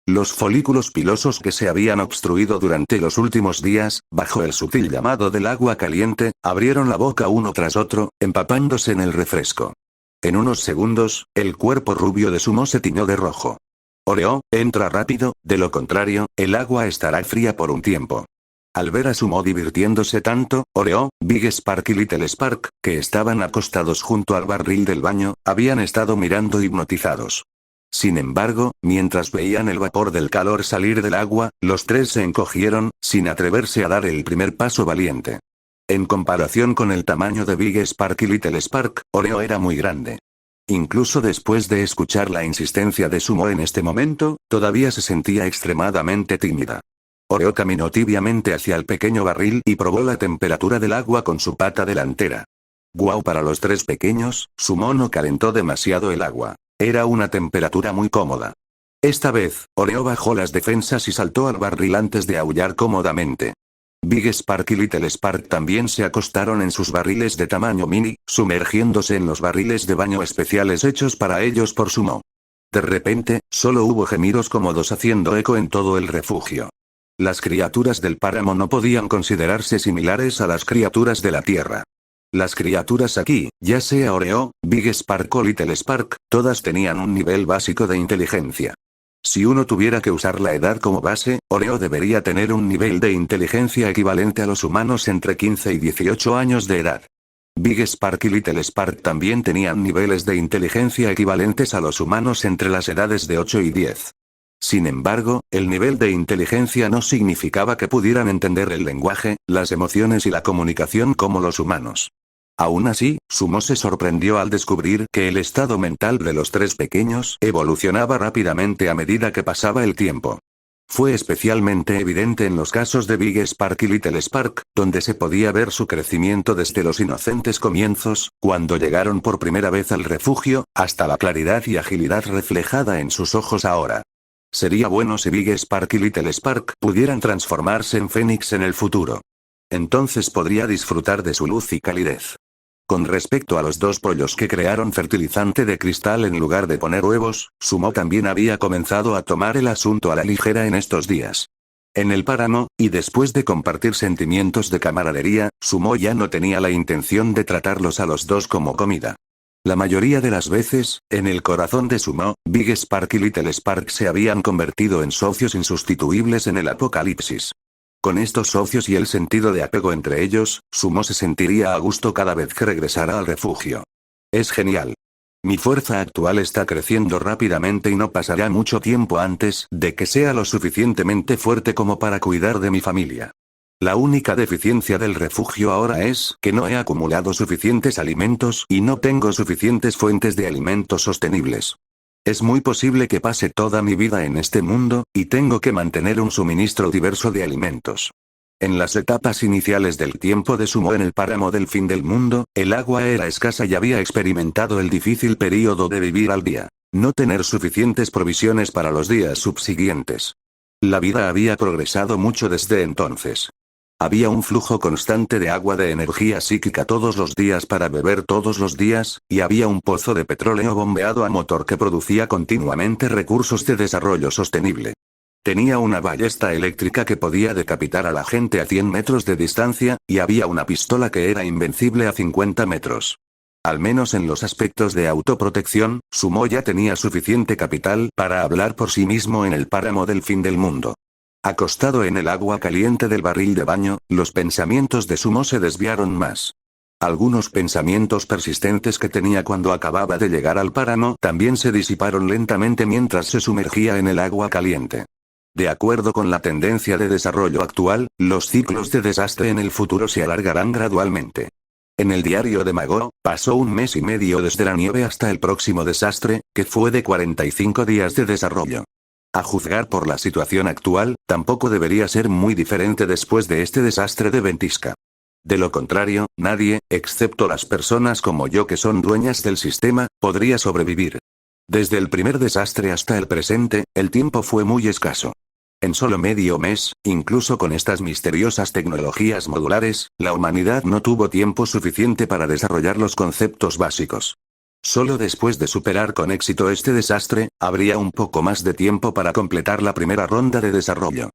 Los folículos pilosos que se habían obstruido durante los últimos días, bajo el sutil llamado del agua caliente, abrieron la boca uno tras otro, empapándose en el refresco. En unos segundos, el cuerpo rubio de Sumo se tiñó de rojo. Oreo, entra rápido, de lo contrario, el agua estará fría por un tiempo. Al ver a Sumo divirtiéndose tanto, Oreo, Big Spark y Little Spark, que estaban acostados junto al barril del baño, habían estado mirando hipnotizados. Sin embargo, mientras veían el vapor del calor salir del agua, los tres se encogieron, sin atreverse a dar el primer paso valiente. En comparación con el tamaño de Big Spark y Little Spark, Oreo era muy grande. Incluso después de escuchar la insistencia de Sumo en este momento, todavía se sentía extremadamente tímida. Oreo caminó tibiamente hacia el pequeño barril y probó la temperatura del agua con su pata delantera. Guau, para los tres pequeños, Sumo no calentó demasiado el agua. Era una temperatura muy cómoda. Esta vez, Oreo bajó las defensas y saltó al barril antes de aullar cómodamente. Big Spark y Little Spark también se acostaron en sus barriles de tamaño mini, sumergiéndose en los barriles de baño especiales hechos para ellos por Sumo. De repente, solo hubo gemidos cómodos haciendo eco en todo el refugio. Las criaturas del páramo no podían considerarse similares a las criaturas de la tierra. Las criaturas aquí, ya sea Oreo, Big Spark o Little Spark, todas tenían un nivel básico de inteligencia. Si uno tuviera que usar la edad como base, Oreo debería tener un nivel de inteligencia equivalente a los humanos entre 15 y 18 años de edad. Big Spark y Little Spark también tenían niveles de inteligencia equivalentes a los humanos entre las edades de 8 y 10. Sin embargo, el nivel de inteligencia no significaba que pudieran entender el lenguaje, las emociones y la comunicación como los humanos. Aún así, Sumo se sorprendió al descubrir que el estado mental de los tres pequeños evolucionaba rápidamente a medida que pasaba el tiempo. Fue especialmente evidente en los casos de Big Spark y Little Spark, donde se podía ver su crecimiento desde los inocentes comienzos, cuando llegaron por primera vez al refugio, hasta la claridad y agilidad reflejada en sus ojos ahora. Sería bueno si Big Spark y Little Spark pudieran transformarse en Fénix en el futuro. Entonces podría disfrutar de su luz y calidez. Con respecto a los dos pollos que crearon fertilizante de cristal en lugar de poner huevos, Sumo también había comenzado a tomar el asunto a la ligera en estos días. En el páramo, y después de compartir sentimientos de camaradería, Sumo ya no tenía la intención de tratarlos a los dos como comida. La mayoría de las veces, en el corazón de Sumo, Big Spark y Little Spark se habían convertido en socios insustituibles en el apocalipsis. Con estos socios y el sentido de apego entre ellos, Sumo se sentiría a gusto cada vez que regresara al refugio. Es genial. Mi fuerza actual está creciendo rápidamente y no pasará mucho tiempo antes de que sea lo suficientemente fuerte como para cuidar de mi familia. La única deficiencia del refugio ahora es que no he acumulado suficientes alimentos y no tengo suficientes fuentes de alimentos sostenibles. Es muy posible que pase toda mi vida en este mundo, y tengo que mantener un suministro diverso de alimentos. En las etapas iniciales del tiempo de Sumo en el páramo del fin del mundo, el agua era escasa y había experimentado el difícil período de vivir al día. No tener suficientes provisiones para los días subsiguientes. La vida había progresado mucho desde entonces. Había un flujo constante de agua de energía psíquica todos los días para beber todos los días, y había un pozo de petróleo bombeado a motor que producía continuamente recursos de desarrollo sostenible. Tenía una ballesta eléctrica que podía decapitar a la gente a 100 metros de distancia, y había una pistola que era invencible a 50 metros. Al menos en los aspectos de autoprotección, Sumo ya tenía suficiente capital para hablar por sí mismo en el páramo del fin del mundo. Acostado en el agua caliente del barril de baño, los pensamientos de Sumo se desviaron más. Algunos pensamientos persistentes que tenía cuando acababa de llegar al páramo también se disiparon lentamente mientras se sumergía en el agua caliente. De acuerdo con la tendencia de desarrollo actual, los ciclos de desastre en el futuro se alargarán gradualmente. En el diario de Mago, pasó 1 mes y medio desde la nieve hasta el próximo desastre, que fue de 45 días de desarrollo. A juzgar por la situación actual, tampoco debería ser muy diferente después de este desastre de ventisca. De lo contrario, nadie, excepto las personas como yo que son dueñas del sistema, podría sobrevivir. Desde el primer desastre hasta el presente, el tiempo fue muy escaso. En solo medio mes, incluso con estas misteriosas tecnologías modulares, la humanidad no tuvo tiempo suficiente para desarrollar los conceptos básicos. Solo después de superar con éxito este desastre, habría un poco más de tiempo para completar la primera ronda de desarrollo.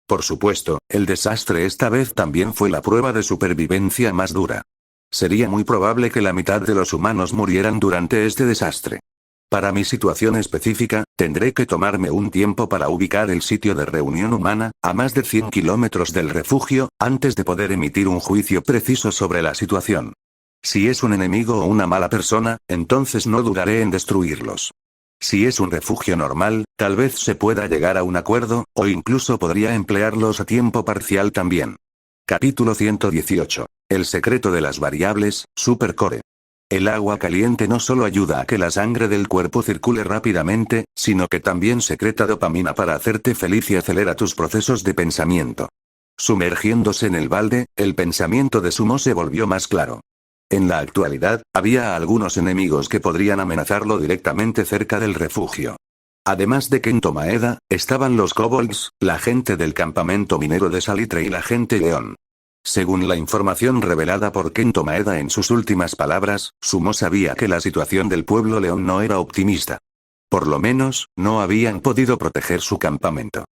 Por supuesto, el desastre esta vez también fue la prueba de supervivencia más dura. Sería muy probable que la mitad de los humanos murieran durante este desastre. Para mi situación específica, tendré que tomarme un tiempo para ubicar el sitio de reunión humana, a más de 100 kilómetros del refugio, antes de poder emitir un juicio preciso sobre la situación. Si es un enemigo o una mala persona, entonces no dudaré en destruirlos. Si es un refugio normal, tal vez se pueda llegar a un acuerdo, o incluso podría emplearlos a tiempo parcial también. Capítulo 118. El secreto de las variables, Supercore. El agua caliente no solo ayuda a que la sangre del cuerpo circule rápidamente, sino que también secreta dopamina para hacerte feliz y acelera tus procesos de pensamiento. Sumergiéndose en el balde, el pensamiento de Sumo se volvió más claro. En la actualidad, había algunos enemigos que podrían amenazarlo directamente cerca del refugio. Además de Kento Maeda, estaban los kobolds, la gente del campamento minero de Salitre y la gente león. Según la información revelada por Kento Maeda en sus últimas palabras, Sumo sabía que la situación del pueblo león no era optimista. Por lo menos, no habían podido proteger su campamento.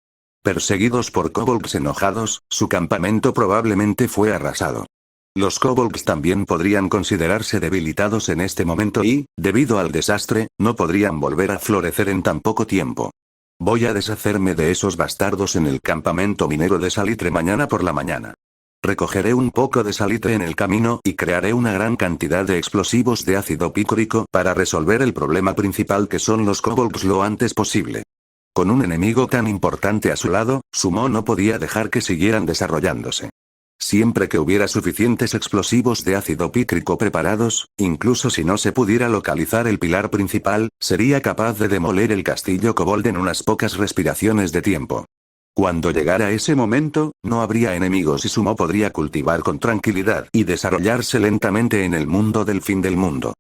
Perseguidos por kobolds enojados, su campamento probablemente fue arrasado. Los kobolds también podrían considerarse debilitados en este momento y, debido al desastre, no podrían volver a florecer en tan poco tiempo. Voy a deshacerme de esos bastardos en el campamento minero de salitre mañana por la mañana. Recogeré un poco de salitre en el camino y crearé una gran cantidad de explosivos de ácido picúrico para resolver el problema principal que son los kobolds lo antes posible. Con un enemigo tan importante a su lado, Sumo no podía dejar que siguieran desarrollándose. Siempre que hubiera suficientes explosivos de ácido pícrico preparados, incluso si no se pudiera localizar el pilar principal, sería capaz de demoler el castillo kobold en unas pocas respiraciones de tiempo. Cuando llegara ese momento, no habría enemigos y Sumo podría cultivar con tranquilidad y desarrollarse lentamente en el mundo del fin del mundo.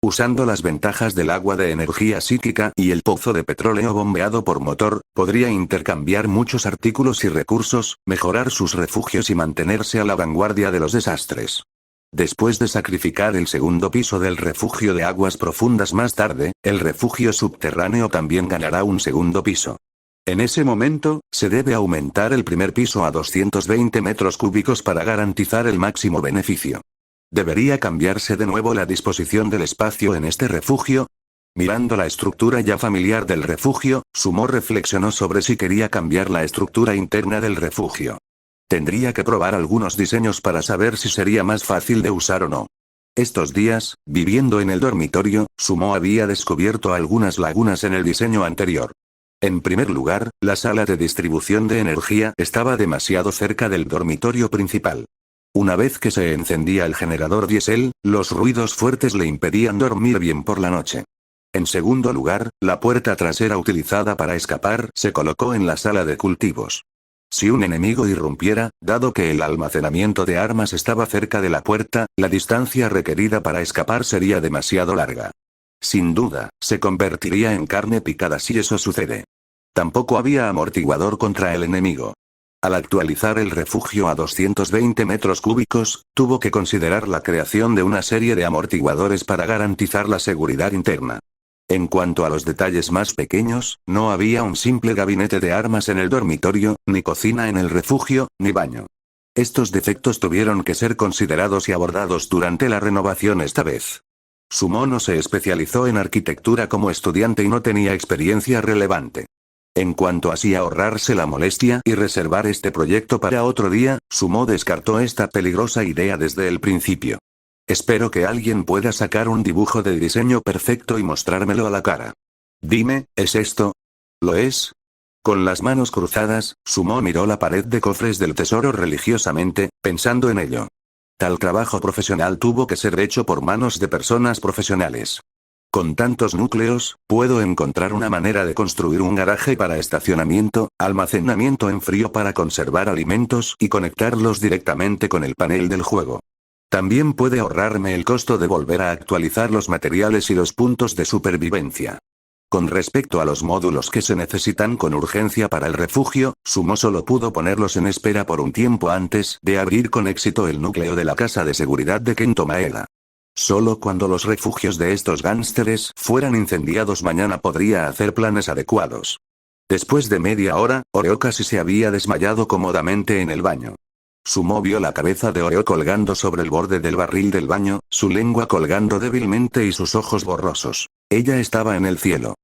Usando las ventajas del agua de energía psíquica y el pozo de petróleo bombeado por motor, podría intercambiar muchos artículos y recursos, mejorar sus refugios y mantenerse a la vanguardia de los desastres. Después de sacrificar el segundo piso del refugio de aguas profundas más tarde, el refugio subterráneo también ganará un segundo piso. En ese momento, se debe aumentar el primer piso a 220 metros cúbicos para garantizar el máximo beneficio. ¿Debería cambiarse de nuevo la disposición del espacio en este refugio? Mirando la estructura ya familiar del refugio, Sumo reflexionó sobre si quería cambiar la estructura interna del refugio. Tendría que probar algunos diseños para saber si sería más fácil de usar o no. Estos días, viviendo en el dormitorio, Sumo había descubierto algunas lagunas en el diseño anterior. En primer lugar, la sala de distribución de energía estaba demasiado cerca del dormitorio principal. Una vez que se encendía el generador diésel, los ruidos fuertes le impedían dormir bien por la noche. En segundo lugar, la puerta trasera utilizada para escapar se colocó en la sala de cultivos. Si un enemigo irrumpiera, dado que el almacenamiento de armas estaba cerca de la puerta, la distancia requerida para escapar sería demasiado larga. Sin duda, se convertiría en carne picada si eso sucede. Tampoco había amortiguador contra el enemigo. Al actualizar el refugio a 220 metros cúbicos, tuvo que considerar la creación de una serie de amortiguadores para garantizar la seguridad interna. En cuanto a los detalles más pequeños, no había un simple gabinete de armas en el dormitorio, ni cocina en el refugio, ni baño. Estos defectos tuvieron que ser considerados y abordados durante la renovación esta vez. Sumo no se especializó en arquitectura como estudiante y no tenía experiencia relevante. En cuanto a si ahorrarse la molestia y reservar este proyecto para otro día, Sumo descartó esta peligrosa idea desde el principio. Espero que alguien pueda sacar un dibujo de diseño perfecto y mostrármelo a la cara. Dime, ¿es esto? ¿Lo es? Con las manos cruzadas, Sumo miró la pared de cofres del tesoro religiosamente, pensando en ello. Tal trabajo profesional tuvo que ser hecho por manos de personas profesionales. Con tantos núcleos, puedo encontrar una manera de construir un garaje para estacionamiento, almacenamiento en frío para conservar alimentos y conectarlos directamente con el panel del juego. También puede ahorrarme el costo de volver a actualizar los materiales y los puntos de supervivencia. Con respecto a los módulos que se necesitan con urgencia para el refugio, Sumo solo pudo ponerlos en espera por un tiempo antes de abrir con éxito el núcleo de la casa de seguridad de Kento Maeda. Solo cuando los refugios de estos gánsteres fueran incendiados mañana podría hacer planes adecuados. Después de media hora, Oreo casi se había desmayado cómodamente en el baño. Sumo vio la cabeza de Oreo colgando sobre el borde del barril del baño, su lengua colgando débilmente y sus ojos borrosos. Ella estaba en el cielo.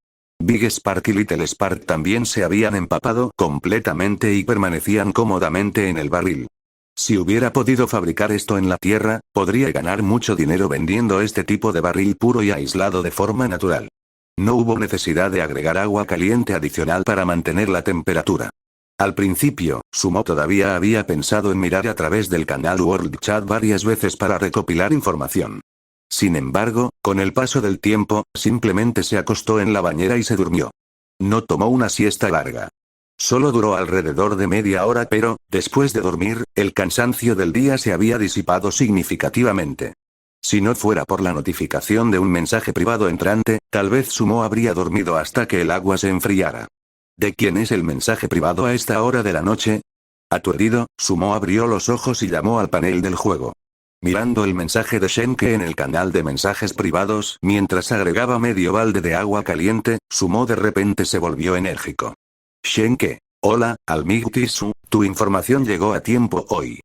Big Spark y Little Spark también se habían empapado completamente y permanecían cómodamente en el barril. Si hubiera podido fabricar esto en la Tierra, podría ganar mucho dinero vendiendo este tipo de barril puro y aislado de forma natural. No hubo necesidad de agregar agua caliente adicional para mantener la temperatura. Al principio, Sumo todavía había pensado en mirar a través del canal World Chat varias veces para recopilar información. Sin embargo, con el paso del tiempo, simplemente se acostó en la bañera y se durmió. No tomó una siesta larga. Solo duró alrededor de media hora, pero, después de dormir, el cansancio del día se había disipado significativamente. Si no fuera por la notificación de un mensaje privado entrante, tal vez Sumo habría dormido hasta que el agua se enfriara. ¿De quién es el mensaje privado a esta hora de la noche? Aturdido, Sumo abrió los ojos y llamó al panel del juego. Mirando el mensaje de Shenke en el canal de mensajes privados, mientras agregaba medio balde de agua caliente, Sumo de repente se volvió enérgico. Shenke, hola, Almigtisu, tu información llegó a tiempo hoy.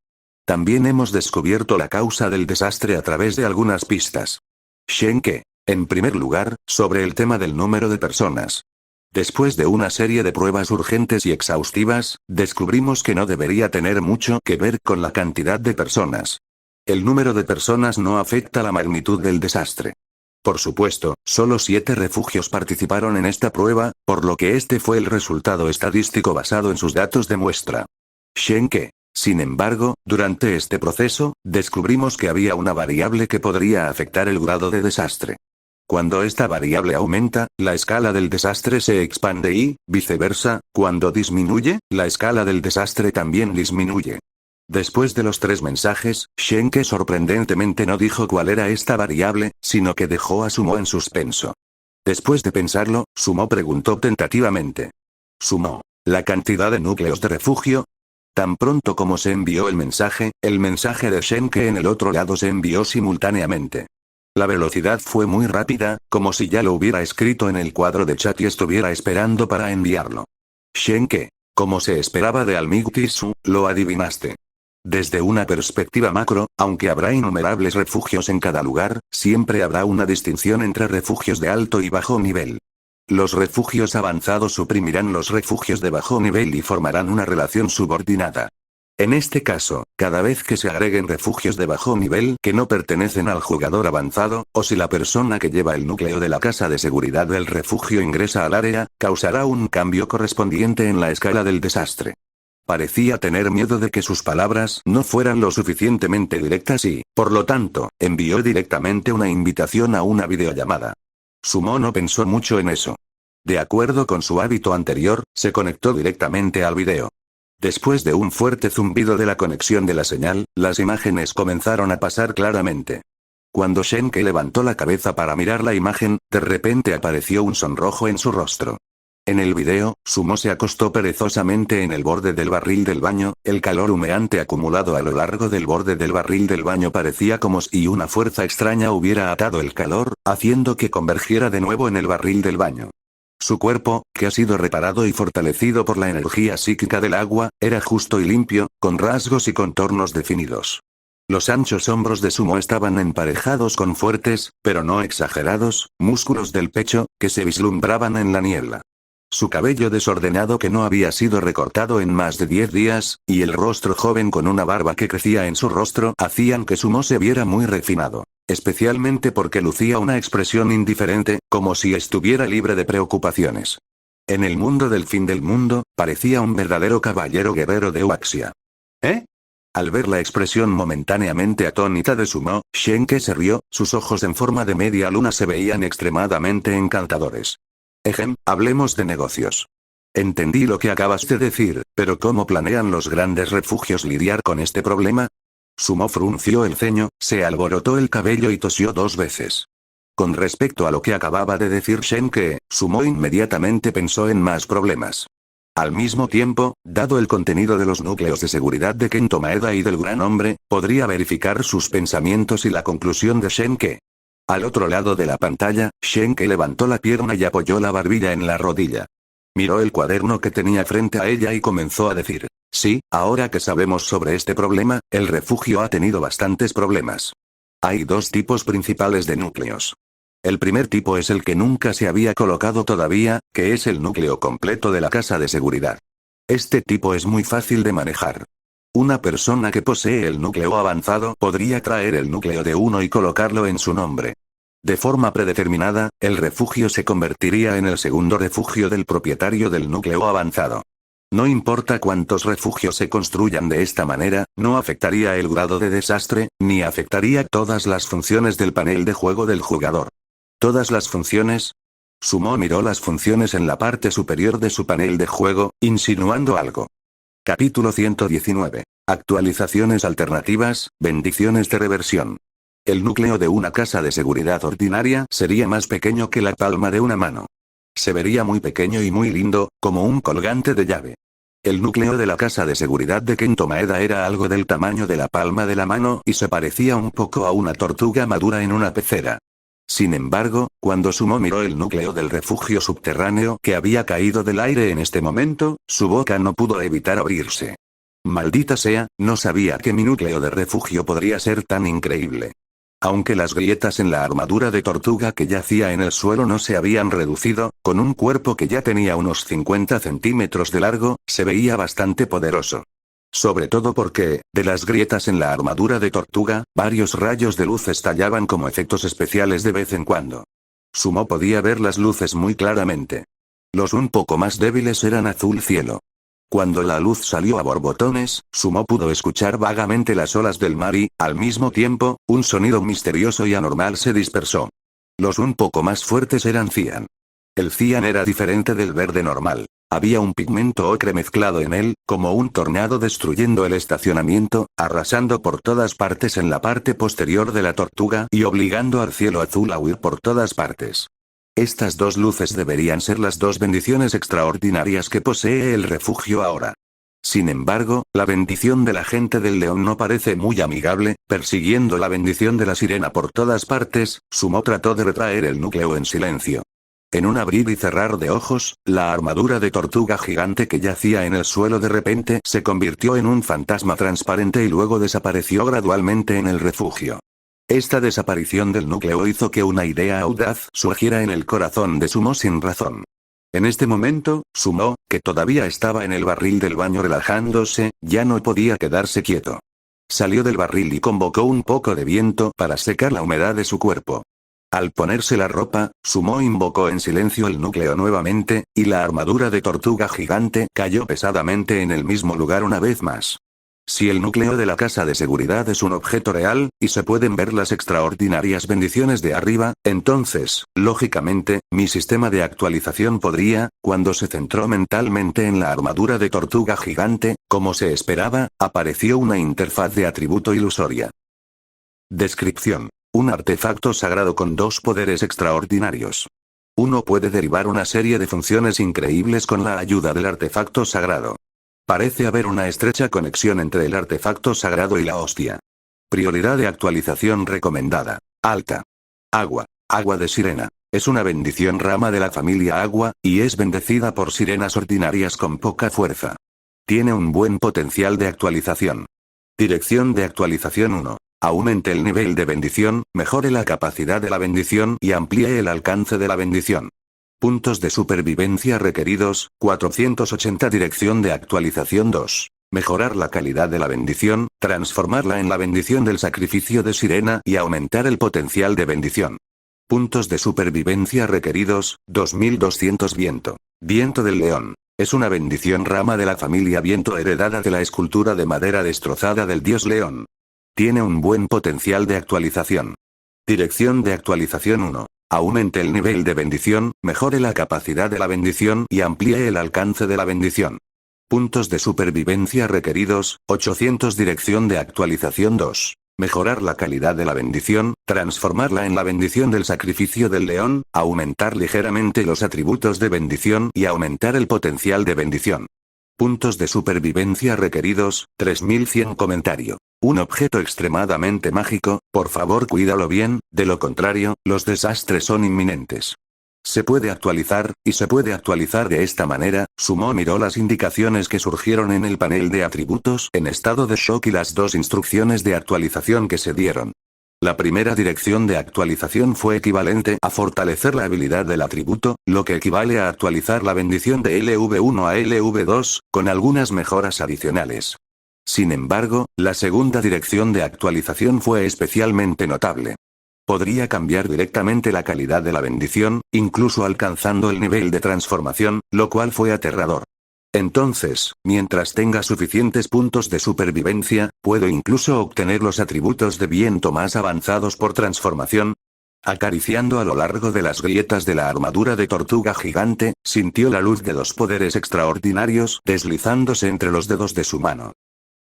También hemos descubierto la causa del desastre a través de algunas pistas. Shenke, en primer lugar, sobre el tema del número de personas. Después de una serie de pruebas urgentes y exhaustivas, descubrimos que no debería tener mucho que ver con la cantidad de personas. El número de personas no afecta la magnitud del desastre. Por supuesto, solo 7 refugios participaron en esta prueba, por lo que este fue el resultado estadístico basado en sus datos de muestra. Shenke. Sin embargo, durante este proceso, descubrimos que había una variable que podría afectar el grado de desastre. Cuando esta variable aumenta, la escala del desastre se expande y, viceversa, cuando disminuye, la escala del desastre también disminuye. Después de los 3 mensajes, Shenke sorprendentemente no dijo cuál era esta variable, sino que dejó a Sumo en suspenso. Después de pensarlo, Sumo preguntó tentativamente. Sumo, ¿la cantidad de núcleos de refugio? Tan pronto como se envió el mensaje de Shenke en el otro lado se envió simultáneamente. La velocidad fue muy rápida, como si ya lo hubiera escrito en el cuadro de chat y estuviera esperando para enviarlo. Shenke, como se esperaba de Almigtisu, lo adivinaste. Desde una perspectiva macro, aunque habrá innumerables refugios en cada lugar, siempre habrá una distinción entre refugios de alto y bajo nivel. Los refugios avanzados suprimirán los refugios de bajo nivel y formarán una relación subordinada. En este caso, cada vez que se agreguen refugios de bajo nivel que no pertenecen al jugador avanzado, o si la persona que lleva el núcleo de la casa de seguridad del refugio ingresa al área, causará un cambio correspondiente en la escala del desastre. Parecía tener miedo de que sus palabras no fueran lo suficientemente directas y, por lo tanto, envió directamente una invitación a una videollamada. Sumo no pensó mucho en eso. De acuerdo con su hábito anterior, se conectó directamente al video. Después de un fuerte zumbido de la conexión de la señal, las imágenes comenzaron a pasar claramente. Cuando Shenke levantó la cabeza para mirar la imagen, de repente apareció un sonrojo en su rostro. En el video, Sumo se acostó perezosamente en el borde del barril del baño, el calor humeante acumulado a lo largo del borde del barril del baño parecía como si una fuerza extraña hubiera atado el calor, haciendo que convergiera de nuevo en el barril del baño. Su cuerpo, que ha sido reparado y fortalecido por la energía psíquica del agua, era justo y limpio, con rasgos y contornos definidos. Los anchos hombros de Sumo estaban emparejados con fuertes, pero no exagerados, músculos del pecho, que se vislumbraban en la niebla. Su cabello desordenado que no había sido recortado en más de 10 días, y el rostro joven con una barba que crecía en su rostro hacían que Sumo se viera muy refinado. Especialmente porque lucía una expresión indiferente, como si estuviera libre de preocupaciones. En el mundo del fin del mundo, parecía un verdadero caballero guerrero de Uaxia. ¿Eh? Al ver la expresión momentáneamente atónita de Sumo, Shenke se rió, sus ojos en forma de media luna se veían extremadamente encantadores. Hablemos de negocios. Entendí lo que acabas de decir, pero ¿cómo planean los grandes refugios lidiar con este problema? Sumo frunció el ceño, se alborotó el cabello y tosió 2 veces. Con respecto a lo que acababa de decir Shenke, Sumo inmediatamente pensó en más problemas. Al mismo tiempo, dado el contenido de los núcleos de seguridad de Kento Maeda y del gran hombre, podría verificar sus pensamientos y la conclusión de Shenke. Al otro lado de la pantalla, Shenke levantó la pierna y apoyó la barbilla en la rodilla. Miró el cuaderno que tenía frente a ella y comenzó a decir, sí, ahora que sabemos sobre este problema, el refugio ha tenido bastantes problemas. Hay 2 tipos principales de núcleos. El primer tipo es el que nunca se había colocado todavía, que es el núcleo completo de la casa de seguridad. Este tipo es muy fácil de manejar. Una persona que posee el núcleo avanzado podría traer el núcleo de uno y colocarlo en su nombre. De forma predeterminada, el refugio se convertiría en el segundo refugio del propietario del núcleo avanzado. No importa cuántos refugios se construyan de esta manera, no afectaría el grado de desastre, ni afectaría todas las funciones del panel de juego del jugador. ¿Todas las funciones? Sumo miró las funciones en la parte superior de su panel de juego, insinuando algo. Capítulo 119. Actualizaciones alternativas, bendiciones de reversión. El núcleo de una casa de seguridad ordinaria sería más pequeño que la palma de una mano. Se vería muy pequeño y muy lindo, como un colgante de llave. El núcleo de la casa de seguridad de Kento Maeda era algo del tamaño de la palma de la mano y se parecía un poco a una tortuga madura en una pecera. Sin embargo, cuando Sumo miró el núcleo del refugio subterráneo que había caído del aire en este momento, su boca no pudo evitar abrirse. Maldita sea, no sabía que mi núcleo de refugio podría ser tan increíble. Aunque las grietas en la armadura de tortuga que yacía en el suelo no se habían reducido, con un cuerpo que ya tenía unos 50 centímetros de largo, se veía bastante poderoso. Sobre todo porque, de las grietas en la armadura de tortuga, varios rayos de luz estallaban como efectos especiales de vez en cuando. Sumo podía ver las luces muy claramente. Los un poco más débiles eran azul cielo. Cuando la luz salió a borbotones, Sumo pudo escuchar vagamente las olas del mar y, al mismo tiempo, un sonido misterioso y anormal se dispersó. Los un poco más fuertes eran cian. El cian era diferente del verde normal. Había un pigmento ocre mezclado en él, como un tornado destruyendo el estacionamiento, arrasando por todas partes en la parte posterior de la tortuga y obligando al cielo azul a huir por todas partes. Estas dos luces deberían ser las dos bendiciones extraordinarias que posee el refugio ahora. Sin embargo, la bendición de la gente del león no parece muy amigable, persiguiendo la bendición de la sirena por todas partes. Sumo trató de retraer el núcleo en silencio. En un abrir y cerrar de ojos, la armadura de tortuga gigante que yacía en el suelo de repente se convirtió en un fantasma transparente y luego desapareció gradualmente en el refugio. Esta desaparición del núcleo hizo que una idea audaz surgiera en el corazón de Sumo sin razón. En este momento, Sumo, que todavía estaba en el barril del baño relajándose, ya no podía quedarse quieto. Salió del barril y convocó un poco de viento para secar la humedad de su cuerpo. Al ponerse la ropa, Sumo invocó en silencio el núcleo nuevamente, y la armadura de tortuga gigante cayó pesadamente en el mismo lugar una vez más. Si el núcleo de la casa de seguridad es un objeto real, y se pueden ver las extraordinarias bendiciones de arriba, entonces, lógicamente, mi sistema de actualización podría, cuando se centró mentalmente en la armadura de tortuga gigante, como se esperaba, apareció una interfaz de atributo ilusoria. Descripción. Un artefacto sagrado con dos poderes extraordinarios. Uno puede derivar una serie de funciones increíbles con la ayuda del artefacto sagrado. Parece haber una estrecha conexión entre el artefacto sagrado y la hostia. Prioridad de actualización recomendada. Alta. Agua. Agua de sirena. Es una bendición rama de la familia agua, y es bendecida por sirenas ordinarias con poca fuerza. Tiene un buen potencial de actualización. Dirección de actualización 1. Aumente el nivel de bendición, mejore la capacidad de la bendición y amplíe el alcance de la bendición. Puntos de supervivencia requeridos, 480. Dirección de actualización 2. Mejorar la calidad de la bendición, transformarla en la bendición del sacrificio de sirena y aumentar el potencial de bendición. Puntos de supervivencia requeridos, 2200. Viento. Viento del león. Es una bendición rama de la familia viento heredada de la escultura de madera destrozada del dios león. Tiene un buen potencial de actualización. Dirección de actualización 1. Aumente el nivel de bendición, mejore la capacidad de la bendición y amplíe el alcance de la bendición. Puntos de supervivencia requeridos, 800. Dirección de actualización 2. Mejorar la calidad de la bendición, transformarla en la bendición del sacrificio del león, aumentar ligeramente los atributos de bendición y aumentar el potencial de bendición. Puntos de supervivencia requeridos, 3100. Comentario. Un objeto extremadamente mágico, por favor cuídalo bien, de lo contrario, los desastres son inminentes. Se puede actualizar, y se puede actualizar de esta manera. Sumo miró las indicaciones que surgieron en el panel de atributos en estado de shock y las dos instrucciones de actualización que se dieron. La primera dirección de actualización fue equivalente a fortalecer la habilidad del atributo, lo que equivale a actualizar la bendición de LV1 a LV2, con algunas mejoras adicionales. Sin embargo, la segunda dirección de actualización fue especialmente notable. Podría cambiar directamente la calidad de la bendición, incluso alcanzando el nivel de transformación, lo cual fue aterrador. Entonces, mientras tenga suficientes puntos de supervivencia, puedo incluso obtener los atributos de viento más avanzados por transformación. Acariciando a lo largo de las grietas de la armadura de tortuga gigante, sintió la luz de dos poderes extraordinarios deslizándose entre los dedos de su mano.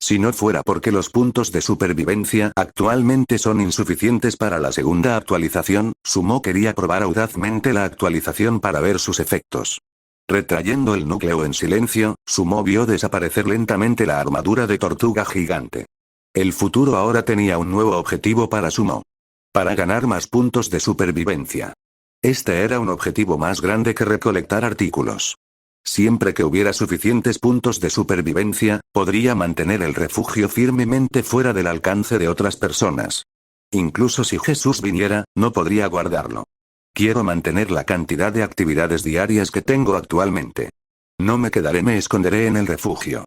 Si no fuera porque los puntos de supervivencia actualmente son insuficientes para la segunda actualización, Sumo quería probar audazmente la actualización para ver sus efectos. Retrayendo el núcleo en silencio, Sumo vio desaparecer lentamente la armadura de tortuga gigante. El futuro ahora tenía un nuevo objetivo para Sumo. Para ganar más puntos de supervivencia. Este era un objetivo más grande que recolectar artículos. Siempre que hubiera suficientes puntos de supervivencia, podría mantener el refugio firmemente fuera del alcance de otras personas. Incluso si Jesús viniera, no podría guardarlo. Quiero mantener la cantidad de actividades diarias que tengo actualmente. No me quedaré, me esconderé en el refugio.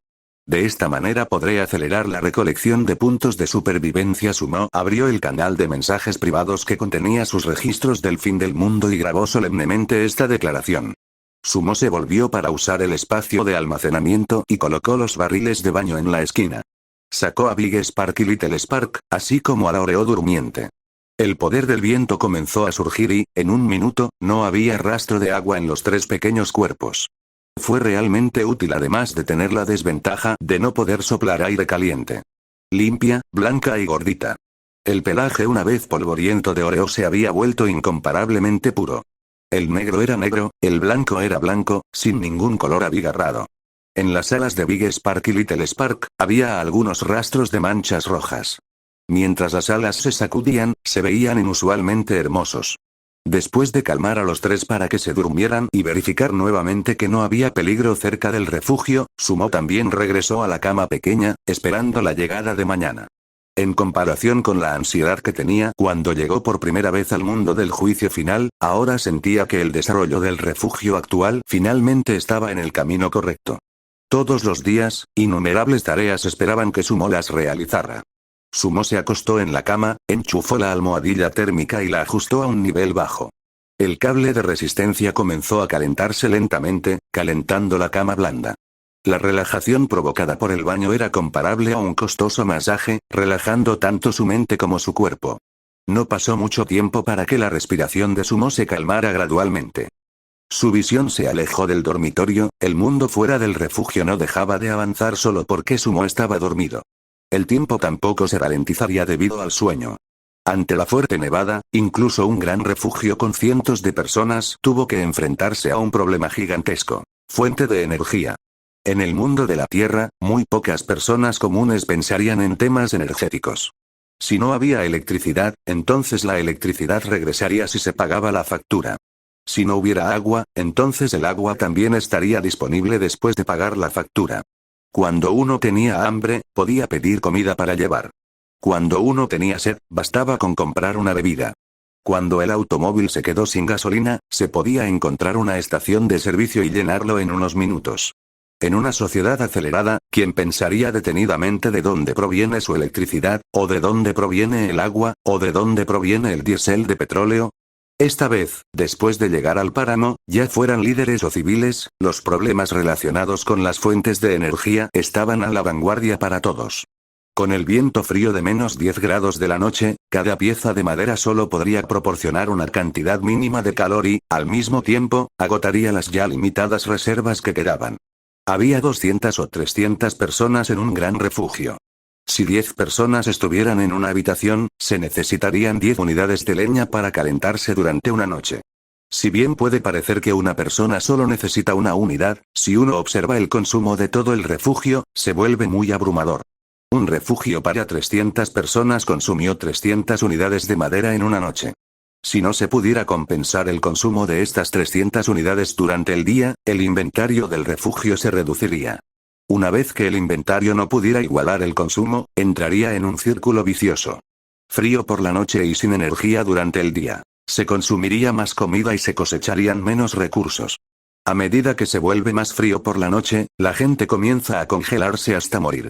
De esta manera podré acelerar la recolección de puntos de supervivencia. Sumo abrió el canal de mensajes privados que contenía sus registros del fin del mundo y grabó solemnemente esta declaración. Sumo se volvió para usar el espacio de almacenamiento y colocó los barriles de baño en la esquina. Sacó a Big Spark y Little Spark, así como a la Oreo durmiente. El poder del viento comenzó a surgir y, en un minuto, no había rastro de agua en los tres pequeños cuerpos. Fue realmente útil, además de tener la desventaja de no poder soplar aire caliente. Limpia, blanca y gordita. El pelaje, una vez polvoriento de Oreo, se había vuelto incomparablemente puro. El negro era negro, el blanco era blanco, sin ningún color abigarrado. En las alas de Big Spark y Little Spark, había algunos rastros de manchas rojas. Mientras las alas se sacudían, se veían inusualmente hermosos. Después de calmar a los tres para que se durmieran y verificar nuevamente que no había peligro cerca del refugio, Sumo también regresó a la cama pequeña, esperando la llegada de mañana. En comparación con la ansiedad que tenía cuando llegó por primera vez al mundo del juicio final, ahora sentía que el desarrollo del refugio actual finalmente estaba en el camino correcto. Todos los días, innumerables tareas esperaban que Sumo las realizara. Sumo se acostó en la cama, enchufó la almohadilla térmica y la ajustó a un nivel bajo. El cable de resistencia comenzó a calentarse lentamente, calentando la cama blanda. La relajación provocada por el baño era comparable a un costoso masaje, relajando tanto su mente como su cuerpo. No pasó mucho tiempo para que la respiración de Sumo se calmara gradualmente. Su visión se alejó del dormitorio, el mundo fuera del refugio no dejaba de avanzar solo porque Sumo estaba dormido. El tiempo tampoco se ralentizaría debido al sueño. Ante la fuerte nevada, incluso un gran refugio con cientos de personas tuvo que enfrentarse a un problema gigantesco: fuente de energía. En el mundo de la Tierra, muy pocas personas comunes pensarían en temas energéticos. Si no había electricidad, entonces la electricidad regresaría si se pagaba la factura. Si no hubiera agua, entonces el agua también estaría disponible después de pagar la factura. Cuando uno tenía hambre, podía pedir comida para llevar. Cuando uno tenía sed, bastaba con comprar una bebida. Cuando el automóvil se quedó sin gasolina, se podía encontrar una estación de servicio y llenarlo en unos minutos. En una sociedad acelerada, ¿quién pensaría detenidamente de dónde proviene su electricidad, o de dónde proviene el agua, o de dónde proviene el diésel de petróleo? Esta vez, después de llegar al páramo, ya fueran líderes o civiles, los problemas relacionados con las fuentes de energía estaban a la vanguardia para todos. Con el viento frío de -10 grados de la noche, cada pieza de madera solo podría proporcionar una cantidad mínima de calor y, al mismo tiempo, agotaría las ya limitadas reservas que quedaban. Había 200 o 300 personas en un gran refugio. Si 10 personas estuvieran en una habitación, se necesitarían 10 unidades de leña para calentarse durante una noche. Si bien puede parecer que una persona solo necesita una unidad, si uno observa el consumo de todo el refugio, se vuelve muy abrumador. Un refugio para 300 personas consumió 300 unidades de madera en una noche. Si no se pudiera compensar el consumo de estas 300 unidades durante el día, el inventario del refugio se reduciría. Una vez que el inventario no pudiera igualar el consumo, entraría en un círculo vicioso. Frío por la noche y sin energía durante el día. Se consumiría más comida y se cosecharían menos recursos. A medida que se vuelve más frío por la noche, la gente comienza a congelarse hasta morir.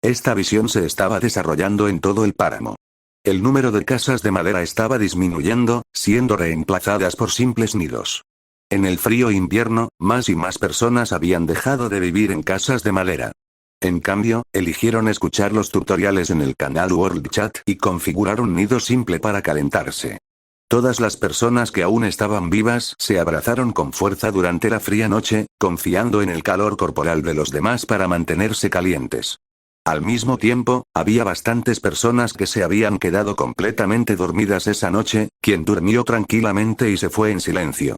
Esta visión se estaba desarrollando en todo el páramo. El número de casas de madera estaba disminuyendo, siendo reemplazadas por simples nidos. En el frío invierno, más y más personas habían dejado de vivir en casas de madera. En cambio, eligieron escuchar los tutoriales en el canal World Chat y configurar un nido simple para calentarse. Todas las personas que aún estaban vivas se abrazaron con fuerza durante la fría noche, confiando en el calor corporal de los demás para mantenerse calientes. Al mismo tiempo, había bastantes personas que se habían quedado completamente dormidas esa noche, quien durmió tranquilamente y se fue en silencio.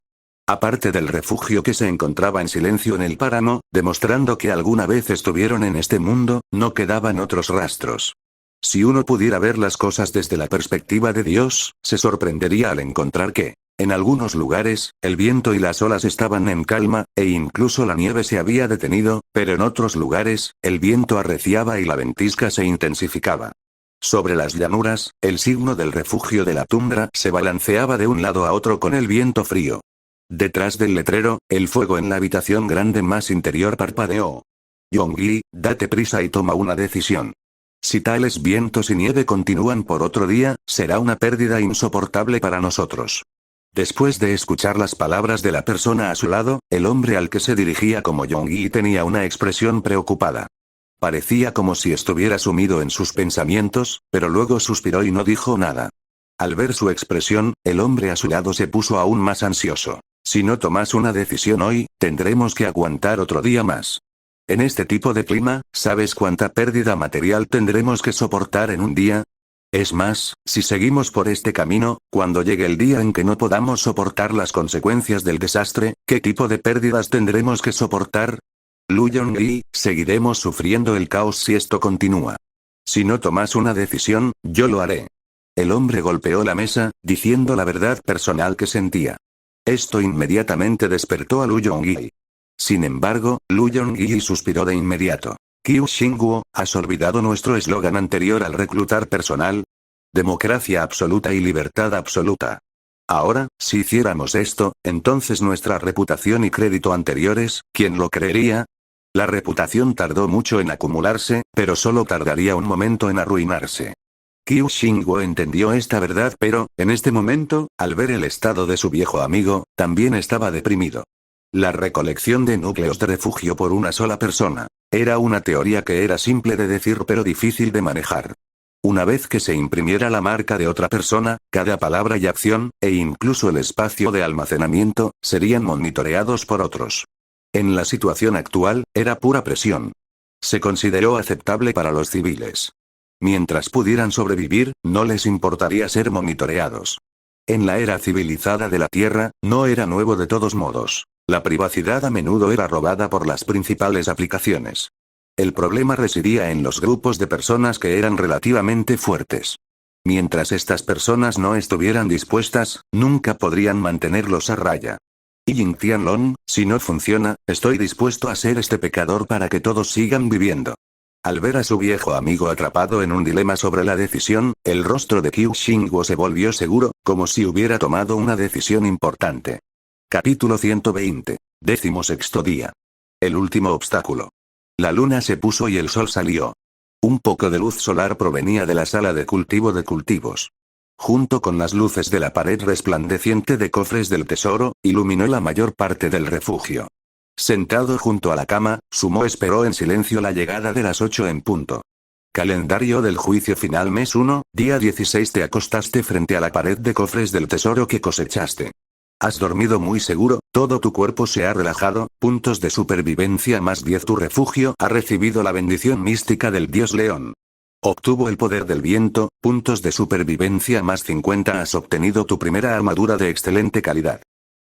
Aparte del refugio que se encontraba en silencio en el páramo, demostrando que alguna vez estuvieron en este mundo, no quedaban otros rastros. Si uno pudiera ver las cosas desde la perspectiva de Dios, se sorprendería al encontrar que, en algunos lugares, el viento y las olas estaban en calma, e incluso la nieve se había detenido, pero en otros lugares, el viento arreciaba y la ventisca se intensificaba. Sobre las llanuras, el signo del refugio de la tundra se balanceaba de un lado a otro con el viento frío. Detrás del letrero, el fuego en la habitación grande más interior parpadeó. Yonggi, date prisa y toma una decisión. Si tales vientos y nieve continúan por otro día, será una pérdida insoportable para nosotros. Después de escuchar las palabras de la persona a su lado, el hombre al que se dirigía como Yonggi tenía una expresión preocupada. Parecía como si estuviera sumido en sus pensamientos, pero luego suspiró y no dijo nada. Al ver su expresión, el hombre a su lado se puso aún más ansioso. Si no tomas una decisión hoy, tendremos que aguantar otro día más. En este tipo de clima, ¿sabes cuánta pérdida material tendremos que soportar en un día? Es más, si seguimos por este camino, cuando llegue el día en que no podamos soportar las consecuencias del desastre, ¿qué tipo de pérdidas tendremos que soportar? Lu Yonggi, seguiremos sufriendo el caos si esto continúa. Si no tomas una decisión, yo lo haré. El hombre golpeó la mesa, diciendo la verdad personal que sentía. Esto inmediatamente despertó a Lu Yonggi. Sin embargo, Lu Yonggi suspiró de inmediato. Qiu Xingguo, ¿has olvidado nuestro eslogan anterior al reclutar personal? Democracia absoluta y libertad absoluta. Ahora, si hiciéramos esto, entonces nuestra reputación y crédito anteriores, ¿quién lo creería? La reputación tardó mucho en acumularse, pero solo tardaría un momento en arruinarse. Qiu Xingguo entendió esta verdad, pero, en este momento, al ver el estado de su viejo amigo, también estaba deprimido. La recolección de núcleos de refugio por una sola persona. Era una teoría que era simple de decir pero difícil de manejar. Una vez que se imprimiera la marca de otra persona, cada palabra y acción, e incluso el espacio de almacenamiento, serían monitoreados por otros. En la situación actual, era pura presión. Se consideró aceptable para los civiles. Mientras pudieran sobrevivir, no les importaría ser monitoreados. En la era civilizada de la Tierra, no era nuevo de todos modos. La privacidad a menudo era robada por las principales aplicaciones. El problema residía en los grupos de personas que eran relativamente fuertes. Mientras estas personas no estuvieran dispuestas, nunca podrían mantenerlos a raya. Ying Tianlong, si no funciona, estoy dispuesto a ser este pecador para que todos sigan viviendo. Al ver a su viejo amigo atrapado en un dilema sobre la decisión, el rostro de Qiu Xingguo se volvió seguro, como si hubiera tomado una decisión importante. Capítulo 120. 16º día. El último obstáculo. La luna se puso y el sol salió. Un poco de luz solar provenía de la sala de cultivo de cultivos. Junto con las luces de la pared resplandeciente de cofres del tesoro, iluminó la mayor parte del refugio. Sentado junto a la cama, Sumo esperó en silencio la llegada de las 8 en punto. Calendario del juicio final mes 1, día 16. Te acostaste frente a la pared de cofres del tesoro que cosechaste. Has dormido muy seguro, todo tu cuerpo se ha relajado, puntos de supervivencia más 10. Tu refugio ha recibido la bendición mística del dios león. Obtuvo el poder del viento, puntos de supervivencia más 50. Has obtenido tu primera armadura de excelente calidad.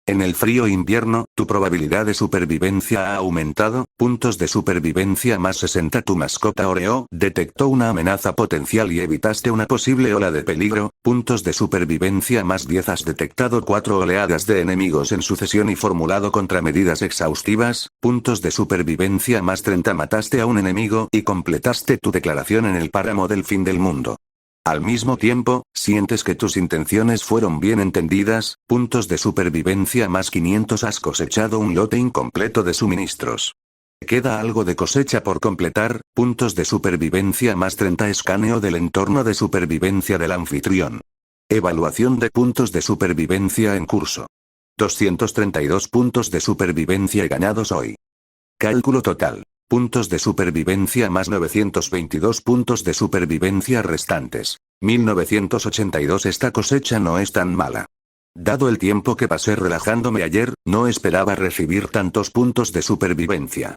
En el frío invierno, tu probabilidad de supervivencia ha aumentado, puntos de supervivencia más 60. Tu mascota Oreo detectó una amenaza potencial y evitaste una posible ola de peligro, puntos de supervivencia más 10. Has detectado 4 oleadas de enemigos en sucesión y formulado contramedidas exhaustivas, puntos de supervivencia más 30. Mataste a un enemigo y completaste tu declaración en el páramo del fin del mundo. Al mismo tiempo, sientes que tus intenciones fueron bien entendidas, puntos de supervivencia más 500. Has cosechado un lote incompleto de suministros. Queda algo de cosecha por completar, puntos de supervivencia más 30. Escaneo del entorno de supervivencia del anfitrión. Evaluación de puntos de supervivencia en curso. 232 puntos de supervivencia ganados hoy. Cálculo total. Puntos de supervivencia más 922 puntos de supervivencia restantes. 1982. Esta cosecha no es tan mala. Dado el tiempo que pasé relajándome ayer, no esperaba recibir tantos puntos de supervivencia.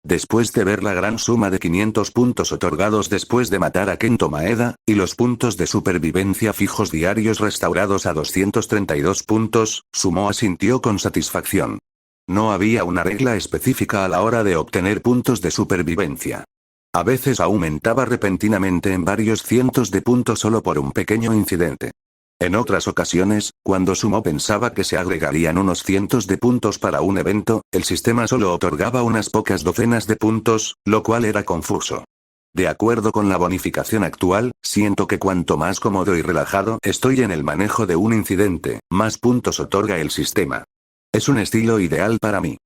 Después de ver la gran suma de 500 puntos otorgados después de matar a Kento Maeda, y los puntos de supervivencia fijos diarios restaurados a 232 puntos, Sumo asintió con satisfacción. No había una regla específica a la hora de obtener puntos de supervivencia. A veces aumentaba repentinamente en varios cientos de puntos solo por un pequeño incidente. En otras ocasiones, cuando Sumo pensaba que se agregarían unos cientos de puntos para un evento, el sistema solo otorgaba unas pocas docenas de puntos, lo cual era confuso. De acuerdo con la bonificación actual, siento que cuanto más cómodo y relajado estoy en el manejo de un incidente, más puntos otorga el sistema. Es un estilo ideal para mí.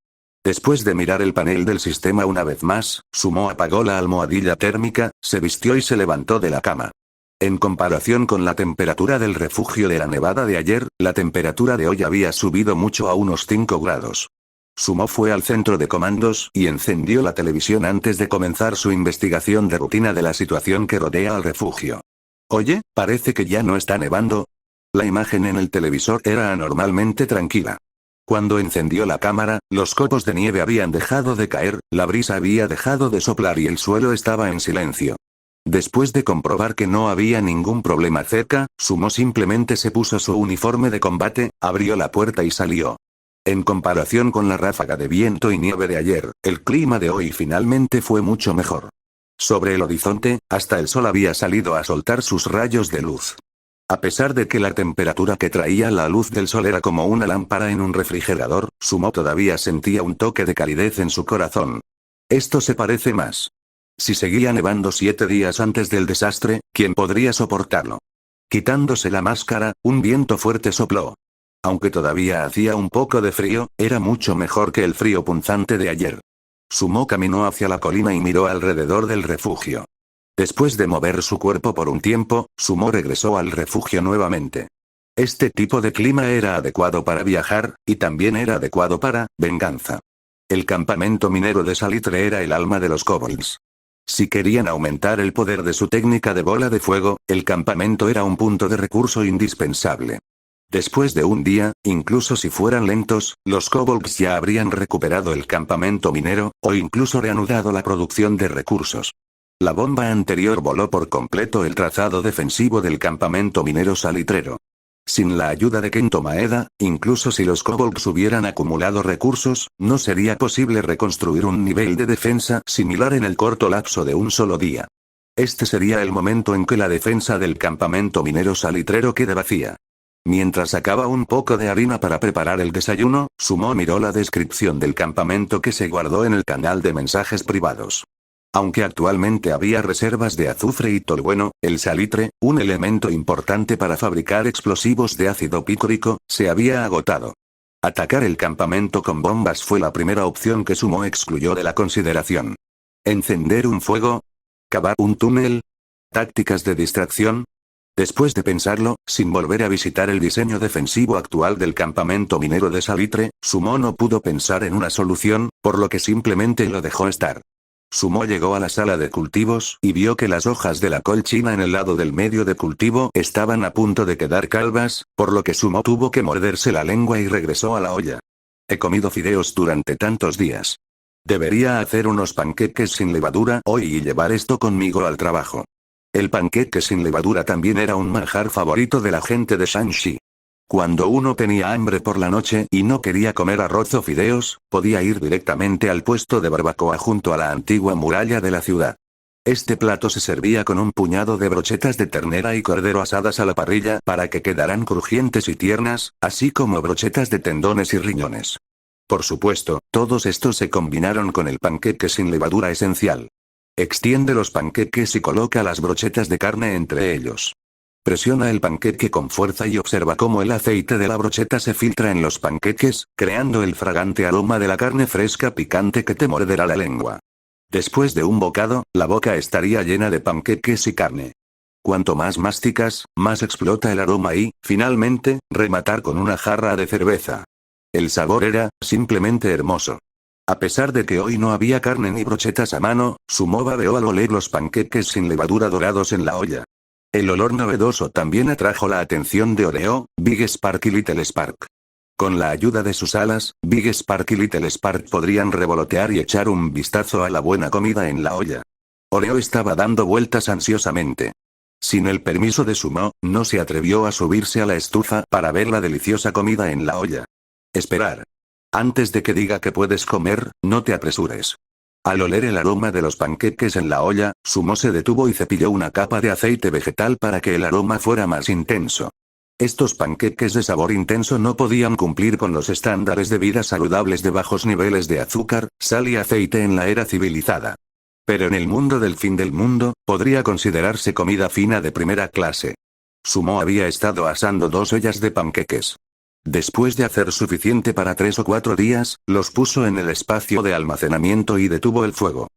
Después de mirar el panel del sistema una vez más, Sumo apagó la almohadilla térmica, se vistió y se levantó de la cama. En comparación con la temperatura del refugio de la nevada de ayer, la temperatura de hoy había subido mucho a unos 5 grados. Sumo fue al centro de comandos y encendió la televisión antes de comenzar su investigación de rutina de la situación que rodea al refugio. Oye, parece que ya no está nevando. La imagen en el televisor era anormalmente tranquila. Cuando encendió la cámara, los copos de nieve habían dejado de caer, la brisa había dejado de soplar y el suelo estaba en silencio. Después de comprobar que no había ningún problema cerca, Sumo simplemente se puso su uniforme de combate, abrió la puerta y salió. En comparación con la ráfaga de viento y nieve de ayer, el clima de hoy finalmente fue mucho mejor. Sobre el horizonte, hasta el sol había salido a soltar sus rayos de luz. A pesar de que la temperatura que traía la luz del sol era como una lámpara en un refrigerador, Sumo todavía sentía un toque de calidez en su corazón. Esto se parece más. Si seguía nevando 7 días antes del desastre, ¿quién podría soportarlo? Quitándose la máscara, un viento fuerte sopló. Aunque todavía hacía un poco de frío, era mucho mejor que el frío punzante de ayer. Sumo caminó hacia la colina y miró alrededor del refugio. Después de mover su cuerpo por un tiempo, Sumo regresó al refugio nuevamente. Este tipo de clima era adecuado para viajar, y también era adecuado para venganza. El campamento minero de Salitre era el alma de los kobolds. Si querían aumentar el poder de su técnica de bola de fuego, el campamento era un punto de recurso indispensable. Después de un día, incluso si fueran lentos, los kobolds ya habrían recuperado el campamento minero, o incluso reanudado la producción de recursos. La bomba anterior voló por completo el trazado defensivo del campamento minero salitrero. Sin la ayuda de Kento Maeda, incluso si los kobolds hubieran acumulado recursos, no sería posible reconstruir un nivel de defensa similar en el corto lapso de un solo día. Este sería el momento en que la defensa del campamento minero salitrero quede vacía. Mientras sacaba un poco de harina para preparar el desayuno, Sumo miró la descripción del campamento que se guardó en el canal de mensajes privados. Aunque actualmente había reservas de azufre y tolueno, el salitre, un elemento importante para fabricar explosivos de ácido picórico, se había agotado. Atacar el campamento con bombas fue la primera opción que Sumo excluyó de la consideración. ¿Encender un fuego? ¿Cavar un túnel? ¿Tácticas de distracción? Después de pensarlo, sin volver a visitar el diseño defensivo actual del campamento minero de Salitre, Sumo no pudo pensar en una solución, por lo que simplemente lo dejó estar. Sumo llegó a la sala de cultivos y vio que las hojas de la col china en el lado del medio de cultivo estaban a punto de quedar calvas, por lo que Sumo tuvo que morderse la lengua y regresó a la olla. He comido fideos durante tantos días. Debería hacer unos panqueques sin levadura hoy y llevar esto conmigo al trabajo. El panqueque sin levadura también era un manjar favorito de la gente de Shanxi. Cuando uno tenía hambre por la noche y no quería comer arroz o fideos, podía ir directamente al puesto de barbacoa junto a la antigua muralla de la ciudad. Este plato se servía con un puñado de brochetas de ternera y cordero asadas a la parrilla para que quedaran crujientes y tiernas, así como brochetas de tendones y riñones. Por supuesto, todos estos se combinaron con el panqueque sin levadura esencial. Extiende los panqueques y coloca las brochetas de carne entre ellos. Presiona el panqueque con fuerza y observa cómo el aceite de la brocheta se filtra en los panqueques, creando el fragante aroma de la carne fresca picante que te morderá la lengua. Después de un bocado, la boca estaría llena de panqueques y carne. Cuanto más masticas, más explota el aroma y, finalmente, rematar con una jarra de cerveza. El sabor era, simplemente hermoso. A pesar de que hoy no había carne ni brochetas a mano, Sumo babeó al oler los panqueques sin levadura dorados en la olla. El olor novedoso también atrajo la atención de Oreo, Big Spark y Little Spark. Con la ayuda de sus alas, Big Spark y Little Spark podrían revolotear y echar un vistazo a la buena comida en la olla. Oreo estaba dando vueltas ansiosamente. Sin el permiso de Sumo, no se atrevió a subirse a la estufa para ver la deliciosa comida en la olla. Esperar. Antes de que diga que puedes comer, no te apresures. Al oler el aroma de los panqueques en la olla, Sumo se detuvo y cepilló una capa de aceite vegetal para que el aroma fuera más intenso. Estos panqueques de sabor intenso no podían cumplir con los estándares de vida saludables de bajos niveles de azúcar, sal y aceite en la era civilizada. Pero en el mundo del fin del mundo, podría considerarse comida fina de primera clase. Sumo había estado asando 2 ollas de panqueques. Después de hacer suficiente para 3 o 4 días, los puso en el espacio de almacenamiento y detuvo el fuego.